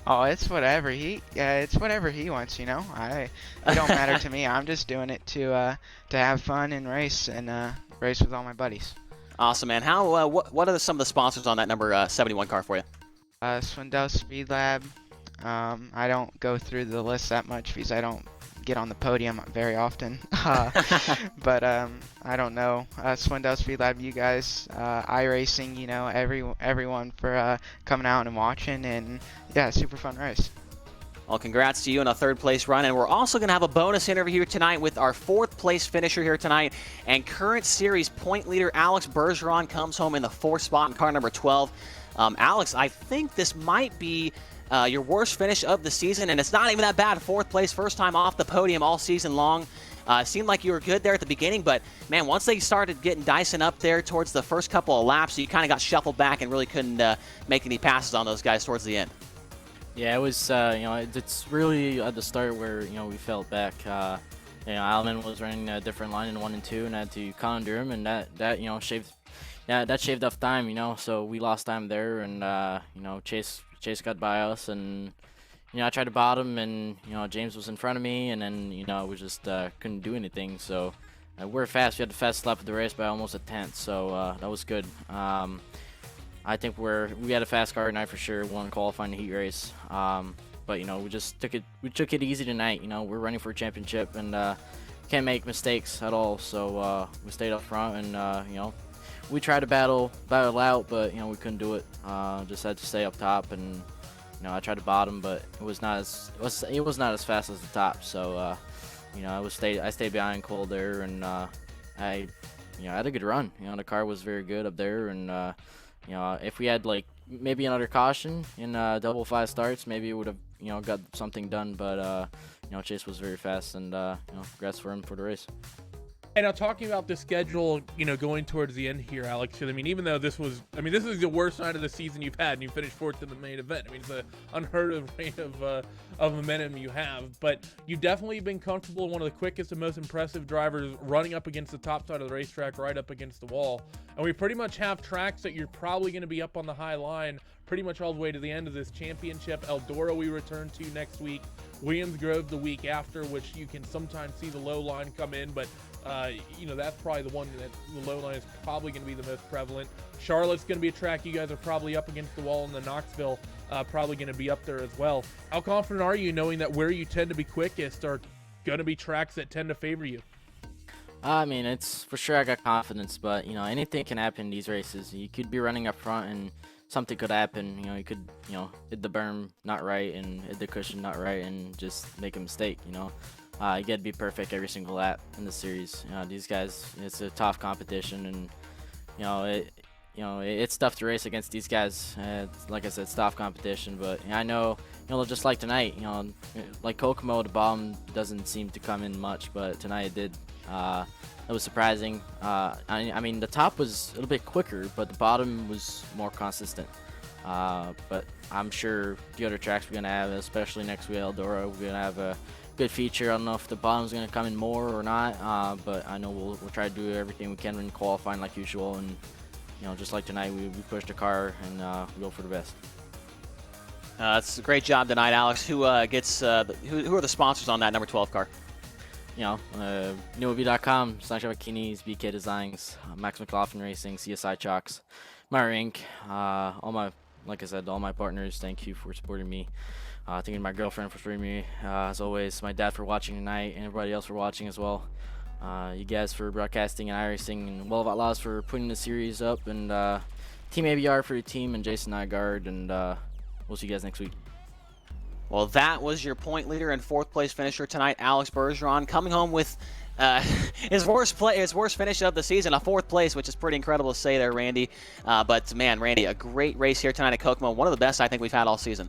Oh, it's whatever he wants, It don't matter to me. I'm just doing it to have fun and race with all my buddies. Awesome, man. How what are some of the sponsors on that number 71 car for you? Swindell Speed Lab. I don't go through the list that much because I don't get on the podium very often. But I don't know. Swindell Speed Lab, you guys, iRacing, you know, everyone for coming out and watching, and yeah, super fun race. Well, congrats to you on a third-place run, and we're also going to have a bonus interview here tonight with our fourth-place finisher here tonight, and current series point leader Alex Bergeron comes home in the 4th spot in car number 12. Alex, I think this might be your worst finish of the season, and it's not even that bad. 4th place, first time off the podium all season long. It seemed like you were good there at the beginning, but man, once they started getting Dyson up there towards the first couple of laps, you kind of got shuffled back and really couldn't make any passes on those guys towards the end. Yeah, it was, you know, it's really at the start where, you know, we felt back. You know, Alman was running a different line in 1 and 2 and had to counter him, and that you know, that shaved off time, you know, so we lost time there, and, you know, Chase got by us, and, you know, I tried to bottom, and, you know, James was in front of me, and then, you know, we just couldn't do anything, so we're fast. We had the fastest lap of the race by almost a tenth, so that was good. I think we had a fast car tonight for sure. Won qualifying the heat race, but you know we took it easy tonight. You know we're running for a championship and can't make mistakes at all. So we stayed up front and you know we tried to battle out, but you know we couldn't do it. Just had to stay up top, and you know I tried to bottom, but it was not as fast as the top. So you know I stayed behind Cole there, and I had a good run. You know the car was very good up there, and you know, if we had like maybe another caution in double 5 starts, maybe it would have, you know, got something done. But you know, Chase was very fast, and you know, congrats for him for the race. And now talking about the schedule, you know, going towards the end here, Alex, I mean, even though this is the worst night of the season you've had, and you finished 4th in the main event. I mean, it's an unheard of rate of momentum you have, but you've definitely been comfortable, one of the quickest and most impressive drivers running up against the top side of the racetrack, right up against the wall. And we pretty much have tracks that you're probably going to be up on the high line pretty much all the way to the end of this championship. Eldora we return to next week. Williams Grove the week after, which you can sometimes see the low line come in, but you know, that's probably the one that the low line is probably going to be the most prevalent. Charlotte's going to be a track you guys are probably up against the wall, and the Knoxville probably going to be up there as well. How confident are you knowing that where you tend to be quickest are going to be tracks that tend to favor you? I mean, it's for sure I got confidence, but you know, anything can happen in these races. You could be running up front and something could happen. You know, you could, you know, hit the berm not right and hit the cushion not right and just make a mistake, you know. You got to be perfect every single lap in the series. You know, these guys, it's a tough competition, and you know, it's tough to race against these guys. Like I said, it's tough competition, but I know, you know, just like tonight, you know, like Kokomo, the bomb doesn't seem to come in much, but tonight it did. It was surprising. I mean, the top was a little bit quicker, but the bottom was more consistent. But I'm sure the other tracks we're going to have, especially next week, Eldora, we're going to have a good feature. I don't know if the bottom's going to come in more or not, but I know we'll try to do everything we can in qualifying like usual. And, you know, just like tonight, we push the car and we go for the best. It's a great job tonight, Alex. Who are the sponsors on that number 12 car? You know, newbie.com, Sunshine Bikinis, BK Designs, Max McLaughlin Racing, CSI Chalks, Meyer Inc. Like I said, all my partners, thank you for supporting me. Thanking my girlfriend for supporting me. As always, my dad for watching tonight, and everybody else for watching as well. You guys for broadcasting and iRacing, and World of Outlaws for putting the series up, and Team ABR for your team, and Jason Nygaard, and we'll see you guys next week. Well, that was your point leader and 4th place finisher tonight, Alex Bergeron, coming home with his worst finish of the season, a 4th place, which is pretty incredible to say there, Randy. But man, Randy, a great race here tonight at Kokomo, one of the best I think we've had all season.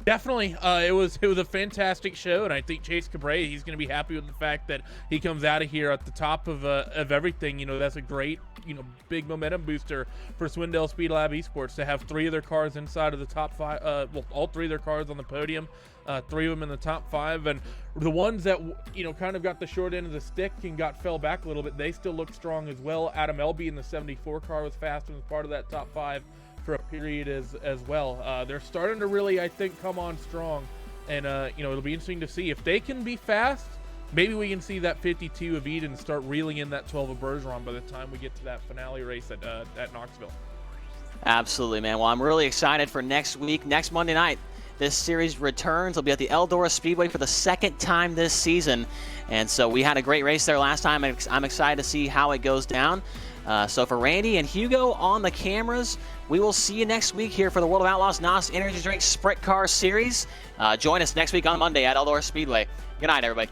Definitely, it was a fantastic show, and I think Chase Cabrera, he's going to be happy with the fact that he comes out of here at the top of everything. You know, that's a great, you know, big momentum booster for Swindell Speed Lab Esports to have 3 of their cars inside of the top 5. Well, all 3 of their cars on the podium, 3 of them in the top 5, and the ones that, you know, kind of got the short end of the stick and fell back a little bit, they still look strong as well. Adam Elby in the 74 car was fast and was part of that top 5. For a period as well. They're starting to really, I think, come on strong, and you know, it'll be interesting to see if they can be fast. Maybe we can see that 52 of Eden start reeling in that 12 of Bergeron by the time we get to that finale race at Knoxville. Absolutely, man. Well, I'm really excited for next week, next Monday night. this series returns. It'll be at the Eldora Speedway for the second time this season. And so we had a great race there last time. I'm excited to see how it goes down. So for Randy and Hugo on the cameras, we will see you next week here for the World of Outlaws NOS Energy Drink Sprint Car Series. Join us next week on Monday at Eldora Speedway. Good night, everybody.